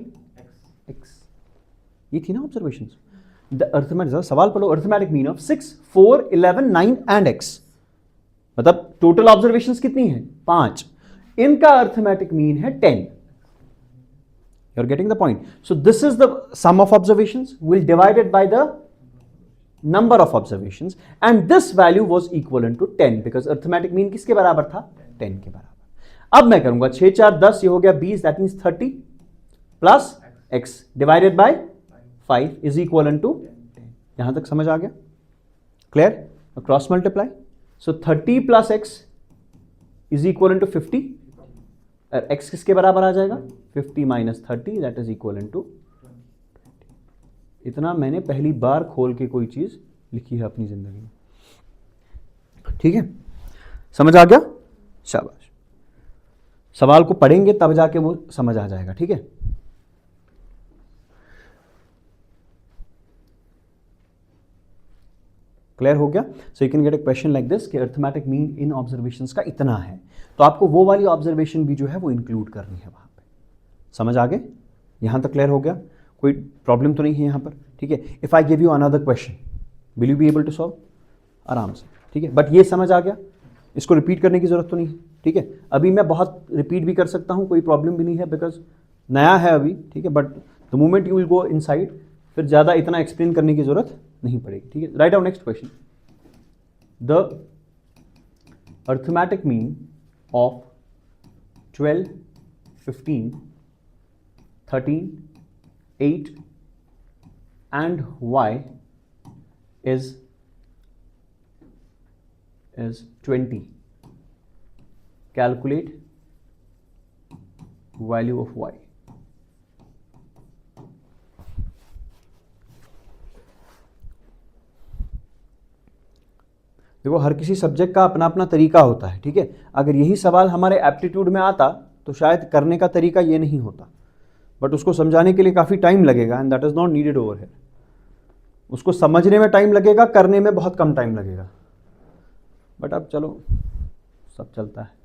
x, ये थी ना ऑब्जर्वेशन। द अर्थमेटिक, सवाल पढ़ो, arithmetic mean of 6, 4, 11, 9 and x, मतलब टोटल ऑब्जर्वेशंस कितनी है? 5। इनका अर्थमेटिक मीन है 10। You're getting the point. So this is the sum of observations. We'll divide it by the number of observations, and this value was equivalent to 10 because arithmetic mean किसके बराबर था? 10 के बराबर। अब मैं करूंगा 6, 4, 10, ये हो गया 20, that means 30 plus x divided by 5 is equivalent to 10. यहां तक समझ आ गया? Clear? Cross multiply. So 30 plus x is equivalent to 50. x किसके बराबर आ जाएगा? 50 minus 30, that is equivalent to 20. इतना मैंने पहली बार खोल के कोई चीज लिखी है अपनी जिंदगी में। ठीक है, समझ आ गया? शाबाश। सवाल को पढ़ेंगे तब जाके वो समझ आ जाएगा। ठीक है, क्लियर हो गया? So you can get a question like this कि अर्थमेटिक मीन इन ऑब्जर्वेशंस का इतना है, तो आपको वो वाली ऑब्जर्वेशन भी जो है वो इंक्लूड करनी है वहां पे। समझ आ गए? यहां तक क्लियर हो गया? कोई प्रॉब्लम तो नहीं है यहां पर? ठीक है, if I give you another question will you be able to solve? आराम से। ठीक है, बट ये समझ आ गया, इसको रिपीट करने की जरूरत तो नहीं है। ठीक है, अभी मैं बहुत रिपीट भी कर सकता हूं, कोई प्रॉब्लम भी नहीं है बिकॉज नया है अभी। ठीक है, but the moment you will go inside फिर ज़्यादा इतना एक्सप्लेन करने की जरूरत नहीं पड़ेगी। ठीक है, write down next question. The arithmetic mean of 12, 15, 13, 8 and y is 20. Calculate value of y. देखो हर किसी सब्जेक्ट का अपना अपना तरीका होता है, ठीक है। अगर यही सवाल हमारे एप्टीट्यूड में आता तो शायद करने का तरीका ये नहीं होता, बट उसको समझाने के लिए काफ़ी टाइम लगेगा and that is not needed over here. उसको समझने में टाइम लगेगा, करने में बहुत कम टाइम लगेगा, बट अब चलो सब चलता है।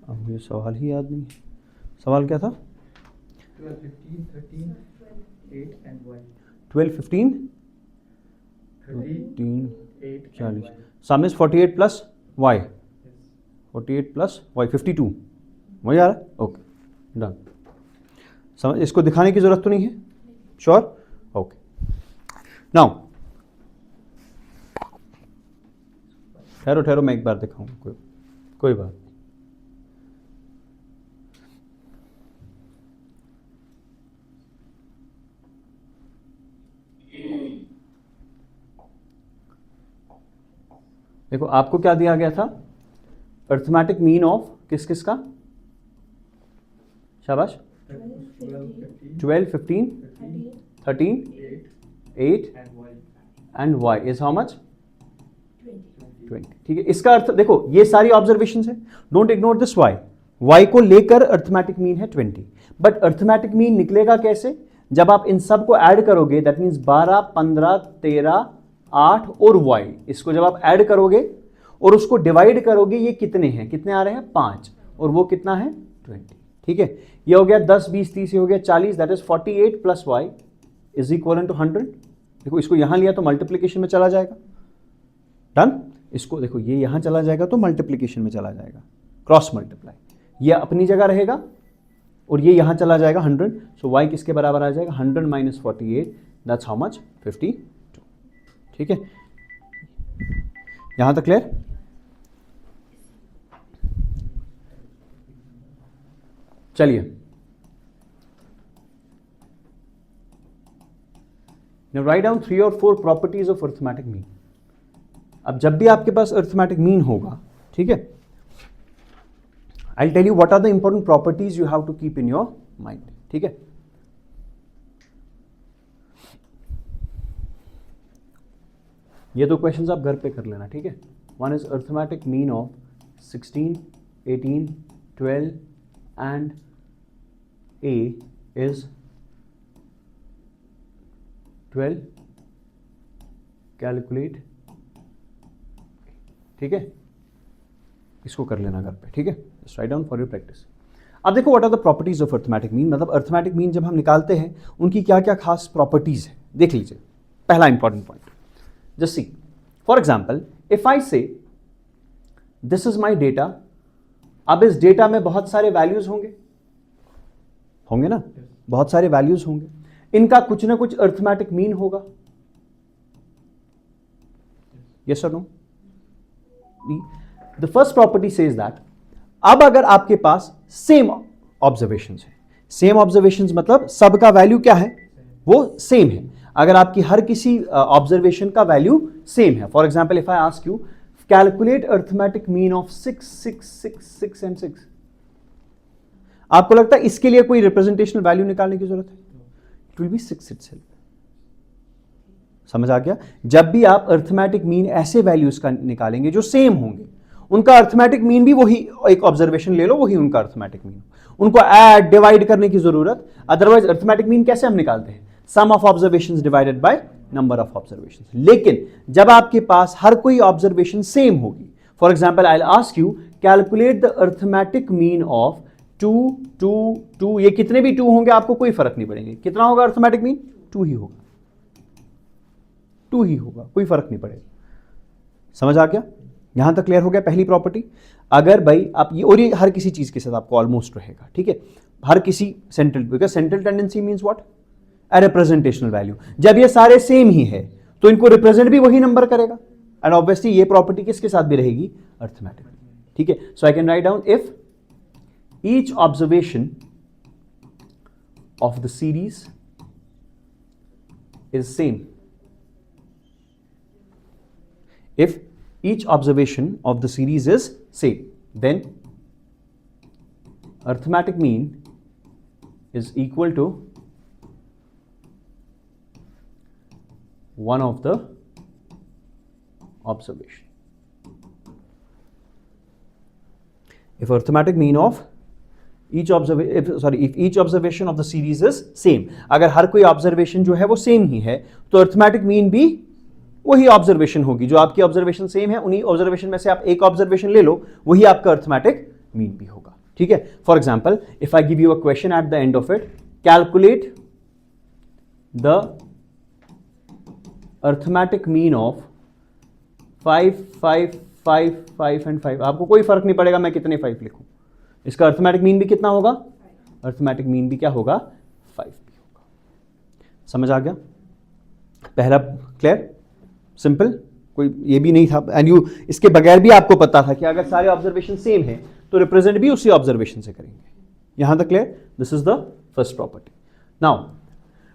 अब ये सवाल ही याद नहीं है। सवाल क्या था? 12, 15, 13, 8 and y. 12, 15, 13, 8 and 40. y. Sum is 48 plus y. Yes. 48 plus y 52. वही आ रहा है? Okay, done. समझ, इसको दिखाने की जरूरत तो नहीं है? श्योर? ओके। नाउ ठहरो ठहरो, मैं एक बार दिखाऊंगा, कोई बात नहीं। देखो आपको क्या दिया गया था? अर्थमेटिक मीन ऑफ किस किस का? शाबाश। 12, 15, 13, 8 and y is how much? 20। ठीक है, इसका अर्थ देखो, ये सारी ऑब्जर्वेशन है, डोंट इग्नोर दिस y को लेकर अर्थमेटिक मीन है 20, बट अर्थमेटिक मीन निकलेगा कैसे? जब आप इन सब को ऐड करोगे, दैट मीन्स 12, 15, 13, 8 और y, इसको जब आप ऐड करोगे और उसको डिवाइड करोगे, ये कितने हैं? कितने आ रहे हैं? 5, और वो कितना है? 20। ठीक है, ये हो गया 10, 20, 30, ये हो गया 40, that is 48 plus y is equal to 100। देखो इसको यहां लिया तो मल्टीप्लीकेशन में चला जाएगा, डन। इसको देखो ये यहां चला जाएगा तो मल्टीप्लीकेशन में चला जाएगा, क्रॉस मल्टीप्लाई। ये अपनी जगह रहेगा और ये यहां चला जाएगा 100, सो y किसके बराबर आ जाएगा? 100 माइनस 48, दैट्स हाउ मच? 52। ठीक है, यहां तक क्लियर? चलिए, नाउ राइट डाउन 3 और 4 प्रॉपर्टीज ऑफ अर्थमेटिक मीन। अब जब भी आपके पास अर्थमेटिक मीन होगा, ठीक है, I tell you what are the important properties you have to keep in your mind. ठीक है, ये दो क्वेश्चंस आप घर पे कर लेना, ठीक है। One is arithmetic mean of 16, 18, 12 and A is 12, calculate. ठीक है, इसको कर लेना घर पे, ठीक है, just write down for your practice. अब देखो what are the properties of arithmetic mean, मतलब अर्थमेटिक मीन जब हम निकालते हैं उनकी क्या क्या खास प्रॉपर्टीज है, देख लीजिए। पहला important point, just see for example, if I से दिस इज माय डेटा, अब इस डेटा में बहुत सारे वैल्यूज होंगे ना, बहुत सारे वैल्यूज होंगे, इनका कुछ ना कुछ अर्थमेटिक मीन होगा, यस और no? The first property says that, अब अगर आपके पास सेम ऑब्जर्वेशंस है, सेम ऑब्जर्वेशंस मतलब सबका वैल्यू क्या है? वो सेम है। अगर आपकी हर किसी ऑब्जर्वेशन का वैल्यू सेम है. For example if I ask you calculate arithmetic mean of 6, 6, 6, 6 and 6, आपको लगता है इसके लिए कोई रिप्रेजेंटेशनल वैल्यू निकालने की जरूरत है? It will B 6 itself. समझ आ गया? जब भी आप अर्थमेटिक मीन ऐसे वैल्यूज का निकालेंगे जो सेम होंगे, उनका अर्थमेटिक मीन भी वही, एक ऑब्जर्वेशन ले लो वही उनका अर्थमेटिक मीन, उनको ऐड डिवाइड करने की जरूरत. अदरवाइज अर्थमेटिक मीन कैसे हम निकालते हैं? Sum of observations divided by number of observations. लेकिन जब आपके पास हर कोई ऑब्जर्वेशन सेम होगी, for example I will ask you calculate the arithmetic mean of 2, 2, 2, ये कितने भी 2 होंगे आपको कोई फर्क नहीं पड़ेगा. कितना होगा अर्थमेटिक मीन? 2 ही होगा, 2 ही होगा, कोई फर्क नहीं पड़ेगा. समझ आ गया? यहां तक क्लियर हो गया पहली प्रॉपर्टी. अगर भाई आप ये, और ये हर किसी चीज के साथ आपको ऑलमोस्ट रहेगा, ठीक है, हर किसी central, because central tendency means what? A representational value. जब ये सारे सेम ही है तो इनको रिप्रेजेंट भी वही नंबर करेगा, एंड ऑब्वियसली ये प्रॉपर्टी किसके साथ भी रहेगी? अर्थमेटिक. ठीक है, so I can write down if each observation of the series is same. If each observation of the series is same, then arithmetic mean is equal to one of the observation. If arithmetic mean of each observation of the series is same, अगर हर कोई observation जो है वो same ही है तो arithmetic mean भी वही observation होगी. जो आपकी ऑब्जर्वेशन सेम है, उन्हीं ऑब्जर्वेशन में से आप एक ऑब्जर्वेशन ले लो, वही आपका अर्थमेटिक मीन भी होगा. ठीक है, for example if I give you a question eight the end of it, calculate the arithmetic mean of 5, 5, 5, 5 and 5. आपको कोई फर्क नहीं पड़ेगा मैं कितने 5 लिखूं, इसका अर्थमेटिक मीन भी कितना होगा? अर्थमेटिक मीन भी क्या होगा? 5 भी होगा. समझ आ गया? पहला क्लियर, सिंपल, कोई ये भी नहीं था. एंड यू इसके बगैर भी आपको पता था कि अगर सारे ऑब्जर्वेशन सेम है तो रिप्रेजेंट भी उसी ऑब्जर्वेशन से करेंगे. यहां तक clear? This is the first property. Now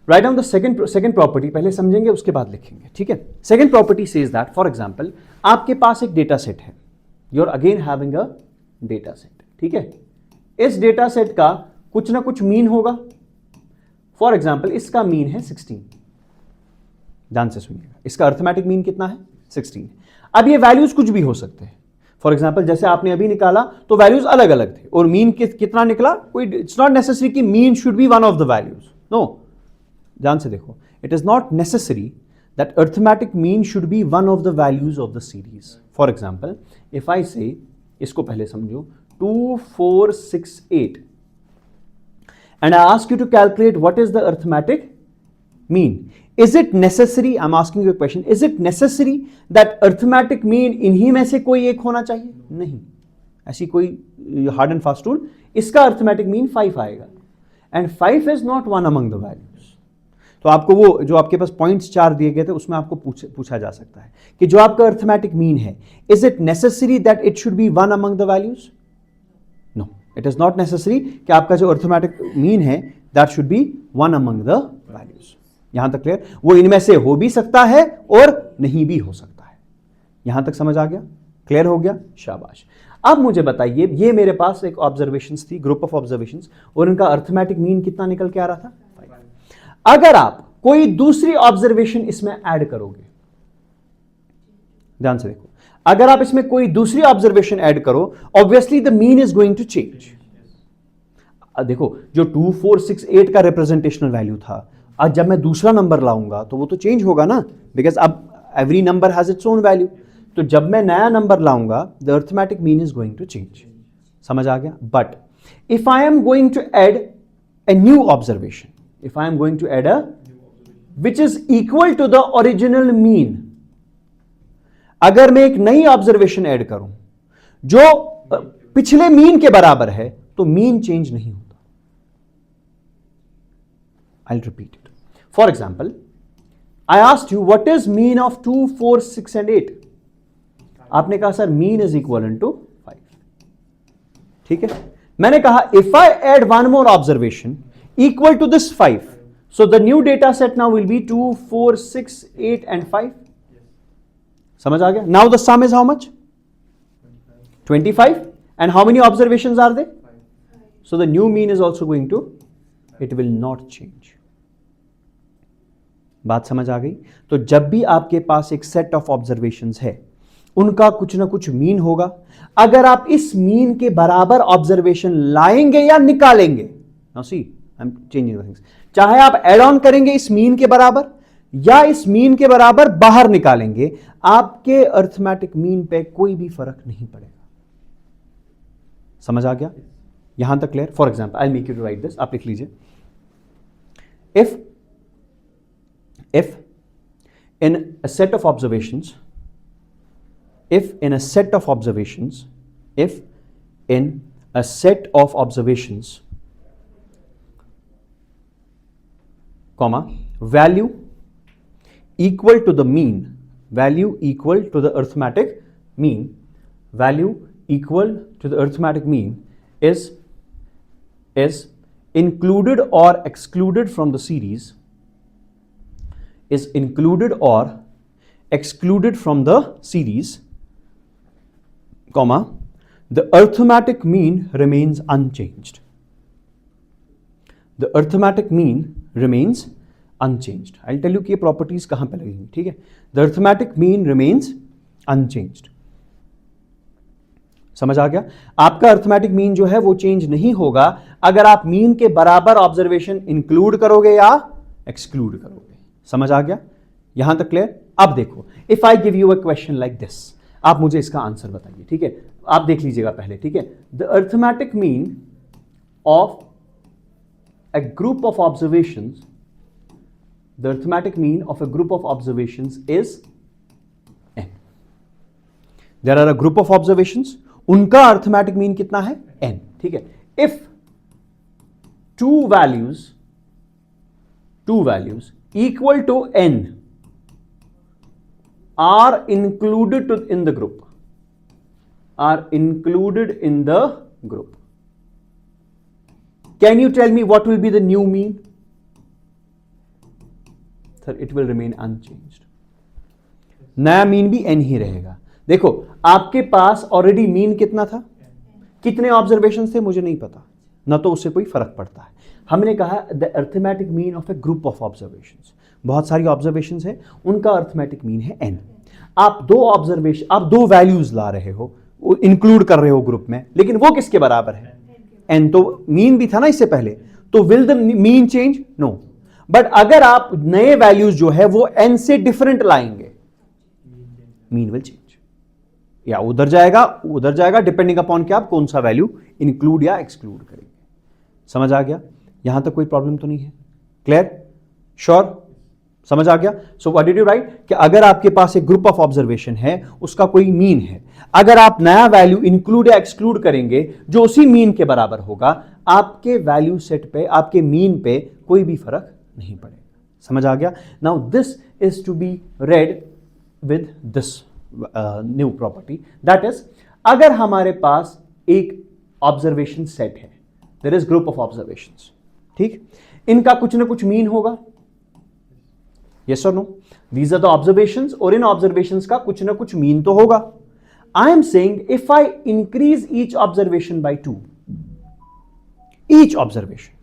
write down the second property. पहले समझेंगे उसके बाद लिखेंगे. ठीक है, second property says that, for example आपके पास एक डेटा सेट है, you are again having a data set. ठीक है, इस डेटा सेट का कुछ ना कुछ मीन होगा. फॉर एग्जाम्पल इसका मीन है 16. ध्यान से सुनिएगा, इसका अर्थमेटिक मीन कितना है? 16. अब ये वैल्यूज कुछ भी हो सकते हैं. फॉर एग्जाम्पल जैसे आपने अभी निकाला तो वैल्यूज अलग अलग थे और मीन कितना निकला, कोई, इट्स नॉट नेसेसरी कि mean should be one of the values. No, ध्यान से देखो, it is not necessary that arithmetic mean should be one of the values of the series. For example if I say, इसको पहले समझो, 2, 4, 6, 8, and I ask you to calculate what is the arithmetic mean. Is it necessary, I'm asking you a question, is it necessary that arithmetic mean इन्हीं में से कोई एक होना चाहिए? नहीं, ऐसी कोई hard and fast rule. इसका arithmetic mean 5 आएगा, and 5 is not one among the values. तो आपको वो जो आपके पास पॉइंट्स 4 दिए गए थे उसमें आपको पूछा जा सकता है कि जो आपका अर्थमेटिक मीन है, is it necessary that it should be one among the values? No, it is not necessary कि आपका जो अर्थमेटिक मीन है that should be one among the values. यहां तक क्लियर? वो इनमें से हो भी सकता है और नहीं भी हो सकता है. यहां तक समझ आ गया? क्लियर हो गया? शाबाश. अब मुझे बताइए, ये मेरे पास एक ऑब्जर्वेशंस थी, ग्रुप ऑफ ऑब्जर्वेशंस, और इनका अर्थमेटिक मीन कितना निकल के आ रहा था? 5. अगर आप कोई दूसरी ऑब्जर्वेशन इसमें ऐड करोगे, ध्यान से देखो, अगर आप इसमें कोई दूसरी ऑब्जर्वेशन ऐड करो, obviously the mean is going to change. देखो, जो 2, 4, 6, 8 का रिप्रेजेंटेशनल वैल्यू था, आज जब मैं दूसरा नंबर लाऊंगा तो वो तो चेंज होगा ना, बिकॉज अब every number has its own value. तो जब मैं नया नंबर लाऊंगा, the arithmetic mean is going to change. समझ आ गया? But if I am going to add a new observation, if I am going to add a which is equal to the original mean, अगर मैं एक नई observation add करूं जो पिछले मीन के बराबर है तो मीन चेंज नहीं होता. I'll repeat it. For example, I asked you what is mean of 2, 4, 6 and 8. आपने कहा sir mean is equal to 5. ठीक है, मैंने कहा if I add one more observation equal to this 5, so the new data set now will be 2, 4, 6, 8 and 5. समझ आ गया? Now the some is how much? 25. And how many observations are there? So the new mean is also going to, it will not change. बात समझ आ गई? तो जब भी आपके पास एक सेट ऑफ ऑब्जर्वेशंस है, उनका कुछ ना कुछ मीन होगा. अगर आप इस मीन के बराबर ऑब्जर्वेशन लाएंगे या निकालेंगे, now see I am changing the things, चाहे आप एड ऑन करेंगे इस मीन के बराबर या इस मीन के बराबर बाहर निकालेंगे, आपके अर्थमेटिक मीन पे कोई भी फर्क नहीं पड़ेगा. समझ आ गया? यहां तक clear? For example I make you to write this, आप लिख लीजिए. if in a set of observations, if in a set of observations, comma, value equal to the mean, value equal to the arithmetic mean, value equal to the arithmetic mean is included or excluded from the series, is included or excluded from the series, comma, the arithmetic mean remains unchanged. The arithmetic mean remains unchanged. I'll tell you कि ये properties कहाँ पे लगेंगी, ठीक है? The arithmetic mean remains unchanged. समझ आ गया? आपका अर्थमेटिक मीन जो है वो चेंज नहीं होगा अगर आप मीन के बराबर ऑब्जर्वेशन इंक्लूड करोगे या एक्सक्लूड करोगे. समझ आ गया? यहां तक क्लियर? अब देखो, if I give you a question like this, आप मुझे इसका आंसर बताइए, ठीक है? आप देख लीजिएगा पहले, ठीक है? The arithmetic mean of a group of observations, the arithmetic mean of a group of observations is n. There are a group of observations, उनका अर्थमेटिक मीन कितना है? n. ठीक है? इफ two values equal to n are included in the group, can you tell me what will be the new mean? Sir, it will remain unchanged. नया mean भी n ही रहेगा. देखो, आपके पास ऑलरेडी मीन कितना था? कितने ऑब्जर्वेशन थे मुझे नहीं पता, ना तो उससे कोई फर्क पड़ता है. हमने कहा the arithmetic mean of A group of observations, बहुत सारी ऑब्जर्वेशंस है, उनका अर्थमेटिक मीन है n. आप दो वैल्यूज ला रहे हो, इंक्लूड कर रहे हो ग्रुप में, लेकिन वो किसके बराबर है? n. तो मीन भी था ना इससे पहले, तो will the mean change? No. But अगर आप नए वैल्यूज जो है वो n से डिफरेंट लाएंगे, मीन विल चेंज, या उधर जाएगा डिपेंडिंग अपॉन कि आप कौन सा वैल्यू इंक्लूड या एक्सक्लूड करेंगे. समझ आ गया? यहां तक कोई प्रॉब्लम तो नहीं है? क्लियर? श्योर? समझ आ गया? So what did you write कि अगर आपके पास एक ग्रुप ऑफ ऑब्जर्वेशन है, उसका कोई मीन है, अगर आप नया वैल्यू इंक्लूड या एक्सक्लूड करेंगे जो उसी मीन के बराबर होगा, आपके वैल्यू सेट पे, आपके मीन पे कोई भी फर्क नहीं पड़ेगा. समझ आ गया? Now this is to be read with this new property, that is, अगर हमारे पास एक ऑब्जर्वेशन सेट है, there is group of observations, ठीक, इनका कुछ ना कुछ मीन होगा, यस और no? These are the observations, और इन ऑब्जर्वेशंस का कुछ ना कुछ मीन तो होगा. आई am saying if I increase each observation bye 2, each observation,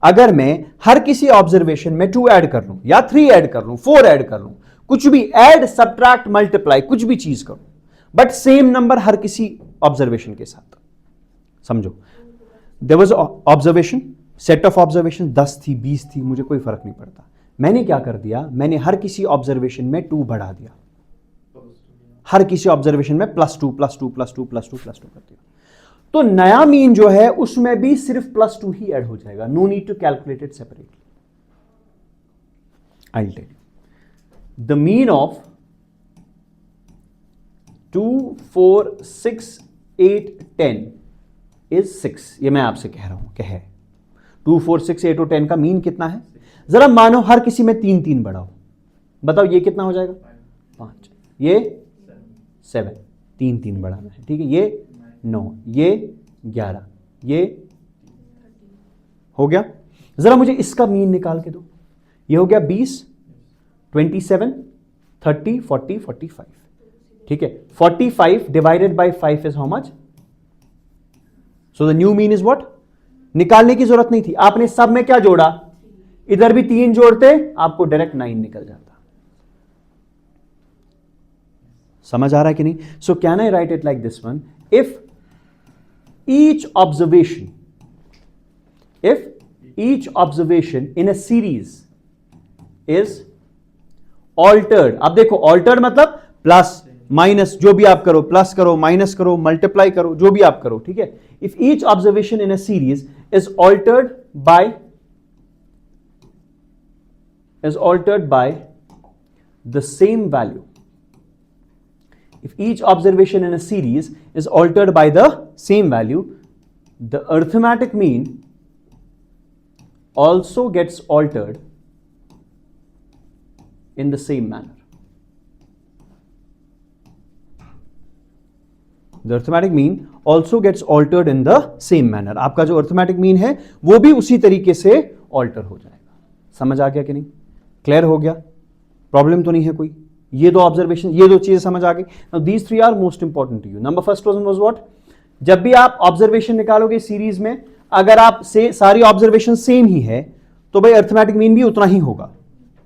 अगर मैं हर किसी ऑब्जर्वेशन में 2 ऐड कर लूं या 3 ऐड कर लूं, 4 ऐड कर लूं, कुछ भी ऐड, सब्ट्रैक्ट, मल्टीप्लाई, कुछ भी चीज करूं, बट सेम नंबर हर किसी ऑब्जर्वेशन के साथ. समझो, there was observation, set of observation 10 थी, 20 थी, मुझे कोई फर्क नहीं पड़ता. मैंने क्या कर दिया? मैंने हर किसी ऑब्जर्वेशन में 2 बढ़ा दिया, हर किसी ऑब्जर्वेशन में +2 +2 +2 +2 +2 कर दिया. तो नया मीन जो है उसमें भी सिर्फ +2 ही ऐड हो जाएगा. No need to calculate it separately. I will tell you the mean of 2, 4, 6, 8, 10 is 6. ये मैं आपसे कह रहा हूं क्या है. 2, 4, 6, 8 और 10 का मीन कितना है? जरा मानो हर किसी में 3 बढ़ाओ, बताओ ये कितना हो जाएगा? 5. ये 7, 3 बढ़ाना है, ठीक है? ये 9, ये 11, ये हो गया. जरा मुझे इसका मीन निकाल के दो. ये हो गया 20, 27, 30, 40, 45. ठीक है, 45 divided by 5 is how much? So the new mean is what? निकालने की जरूरत नहीं थी, आपने सब में क्या जोड़ा? इधर भी 3 जोड़ते, आपको डायरेक्ट 9 निकल जाता। समझ आ रहा है कि नहीं? सो can I right it like this one? If each observation in a series is altered, अब देखो ऑल्टर्ड मतलब प्लस माइनस, जो भी आप करो, प्लस करो, माइनस करो, मल्टीप्लाई करो, जो भी आप करो, ठीक है। If each observation in a series is altered by the same value, if each observation in a series is altered by the same value, the arithmetic mean also gets altered in the same manner. The arithmetic mean also gets altered in the same manner. आपका जो arithmetic mean है वो भी उसी तरीके से alter हो जाएगा। समझ आ गया कि नहीं? क्लियर हो गया? प्रॉब्लम तो नहीं है कोई? ये दो ऑब्जर्वेशन, ये दो चीजें समझ आ गई। Now these 3 are most important to you. Number first question was what? जब भी आप ऑब्जर्वेशन निकालोगे सीरीज में, अगर आप से सारी ऑब्जर्वेशन सेम ही है तो भाई अर्थमेटिक मीन भी उतना ही होगा,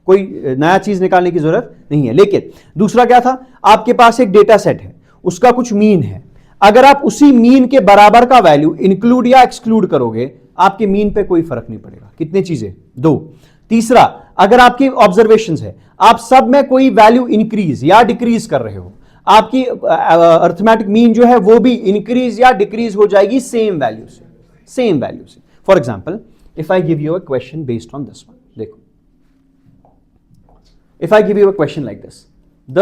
कोई नया चीज निकालने की जरूरत नहीं है। लेकिन दूसरा क्या था? आपके पास एक डेटा सेट है, उसका कुछ मीन है, अगर आप उसी मीन के बराबर का वैल्यू इंक्लूड या एक्सक्लूड करोगे, आपके मीन पे कोई फर्क नहीं पड़ेगा। कितनी चीजें? 2। तीसरा, अगर आपकी ऑब्जर्वेशंस है, आप सब में कोई वैल्यू इंक्रीज या डिक्रीज कर रहे हो, आपकी अर्थमेटिक मीन जो है वो भी इंक्रीज या डिक्रीज हो जाएगी सेम वैल्यू से। For example, if I give you a question based on this one, देखो, if I give you a question like this, the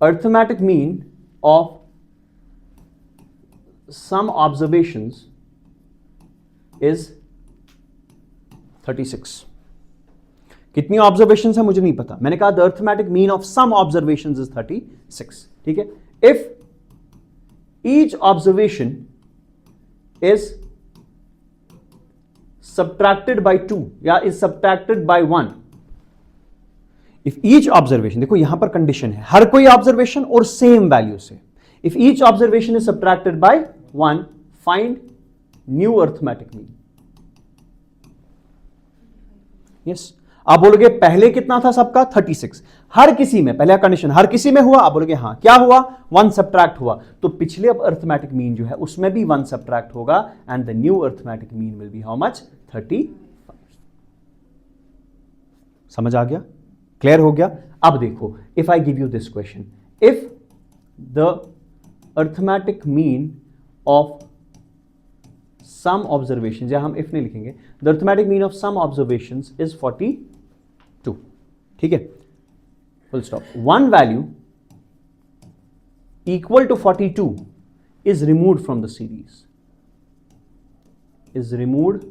arithmetic mean of some observations is 36। कितनी observations है मुझे नहीं पता, मैंने कहा the arithmetic mean of some observations is 36। ठीक है, if each observation is subtracted by 2 या is subtracted by 1, if each observation, देखो यहां पर कंडीशन है हर कोई ऑब्जर्वेशन और सेम वैल्यू से, if each observation is subtracted by 1, find new arithmetic mean. Yes, आप बोलोगे पहले कितना था सबका? 36। हर किसी में, पहला कंडीशन हर किसी में हुआ, आप बोलोगे हाँ, क्या हुआ? 1 सब्ट्रैक्ट हुआ, तो पिछले अब अर्थमेटिक मीन जो है उसमें भी 1 सब्ट्रैक्ट होगा and the new arithmetic mean will be how much? 35। समझ आ गया? क्लियर हो गया? अब देखो, if I give you this question, if the arithmetic mean of some observation, या हम इफ नहीं लिखेंगे, the arithmetic mean of some observation is 42। ठीक है, full stop. One value equal to 42 is removed from the series, is removed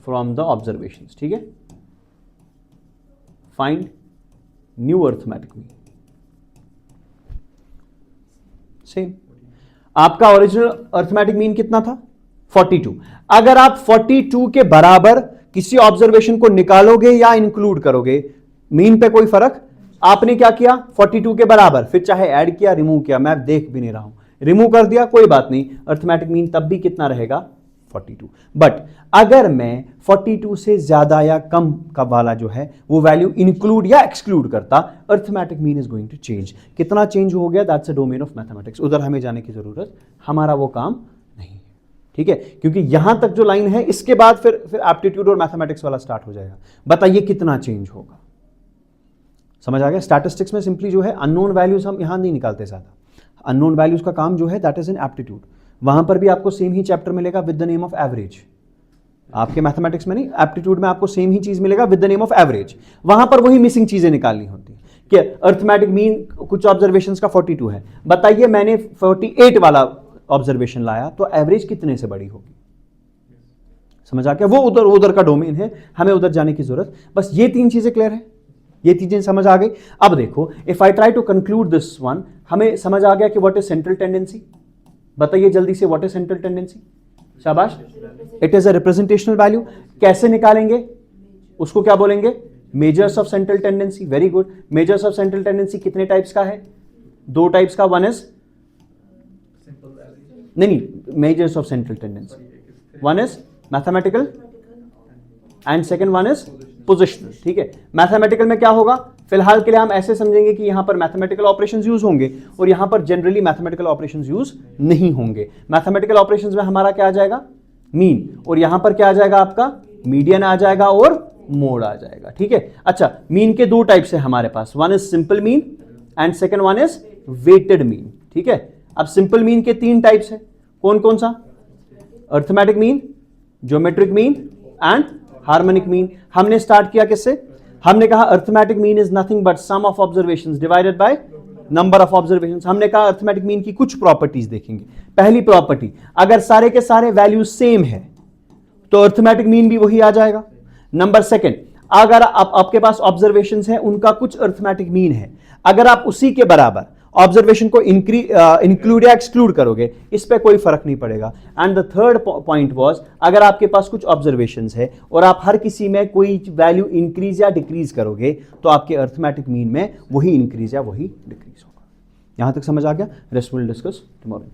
from the observations. ठीक है, find new arithmetic mean. Same, आपका original arithmetic mean कितना था? 42। अगर आप 42 के बराबर किसी ऑब्जर्वेशन को निकालोगे या इंक्लूड करोगे, मीन पे कोई फर्क? आपने क्या किया? 42 के बराबर, फिर चाहे ऐड किया, रिमूव किया, मैं देख भी नहीं रहा हूं, रिमूव कर दिया, कोई बात नहीं, अर्थमेटिक मीन तब भी कितना रहेगा? 42। बट अगर मैं 42 से ज्यादा या कम का वाला जो है वो वैल्यू इंक्लूड या एक्सक्लूड करता, arithmetic mean is going to change. कितना चेंज हो गया? That's a domain of mathematics, उधर हमें जाने की जरूरत, हमारा वो काम नहीं है। ठीक है, क्योंकि यहां तक जो लाइन है, इसके बाद फिर एप्टीट्यूड और मैथमेटिक्स वाला स्टार्ट हो जाएगा। बताइए कितना चेंज होगा? समझ आ गया? स्टैटिस्टिक्स में सिंपली जो है अननोन वैल्यूज हम यहां नहीं निकालते ज्यादा, अननोन वैल्यूज का काम जो है दैट इज इन एप्टीट्यूड। वहां पर भी आपको सेम ही चैप्टर मिलेगा with the name of average. आपके मैथमेटिक्स में नहीं, एप्टीट्यूड में आपको सेम ही चीज मिलेगा with the name of average. वहां पर वही मिसिंग चीजें निकालनी होती है कि अर्थमेटिक मीन कुछ ऑब्जर्वेशंस का 42 है, बताइए मैंने 48 वाला ऑब्जर्वेशन लाया तो एवरेज कितने से बड़ी होगी? समझ आ गया? वो उधर का डोमेन है, हमें उधर जाने की जरूरत। बस ये 3 चीजें क्लियर है, ये चीजें समझ आ गई। अब देखो, if I try to conclude this one, हमें समझ आ गया कि व्हाट इज सेंट्रल टेंडेंसी। बताइए जल्दी से, व्हाट इज सेंट्रल टेंडेंसी? शाबाश, it is a representational value. कैसे निकालेंगे उसको? क्या बोलेंगे? Measures of central tendency, very good. Measures of central tendency कितने टाइप्स का है? 2 टाइप्स का, वन इज Simple value. नहीं, measures of central tendency, one is mathematical and second one is positional, ठीक है। मैथमेटिकल में क्या होगा, फिलहाल के लिए हम ऐसे समझेंगे कि यहां पर मैथमेटिकल ऑपरेशंस यूज होंगे और यहां पर जनरली मैथमेटिकल ऑपरेशंस यूज नहीं होंगे। मैथमेटिकल ऑपरेशंस में हमारा क्या आ जाएगा, मीन, और यहां पर क्या आ जाएगा आपका, मीडियन आ जाएगा और मोड आ जाएगा, ठीक है। अच्छा, मीन के 2 टाइप्स है हमारे पास, one is simple mean and second one is weighted mean, ठीक है। अब सिंपल मीन के 3 टाइप्स है, कौन कौन सा? Arithmetic mean, geometric mean and harmonic mean. हमने स्टार्ट किया किससे? हमने कहा arithmetic mean is nothing but sum of observations divided by number of observations. हमने कहा अर्थमेटिक मीन की कुछ प्रॉपर्टीज देखेंगे। पहली प्रॉपर्टी, अगर सारे के सारे वैल्यूज सेम है तो अर्थमेटिक मीन भी वही आ जाएगा। नंबर सेकंड, अगर आपके पास ऑब्जर्वेशंस है उनका कुछ अर्थमेटिक मीन है, अगर आप उसी के बराबर ऑब्जर्वेशन को इंक्लूड या एक्सक्लूड करोगे, इस पे कोई फर्क नहीं पड़ेगा। And the third point was, अगर आपके पास कुछ ऑब्जर्वेशंस है और आप हर किसी में कोई वैल्यू इंक्रीज या डिक्रीज करोगे तो आपके अर्थमेटिक मीन में वही इंक्रीज या वही डिक्रीज होगा। यहां तक समझ आ गया? Rest will discuss tomorrow.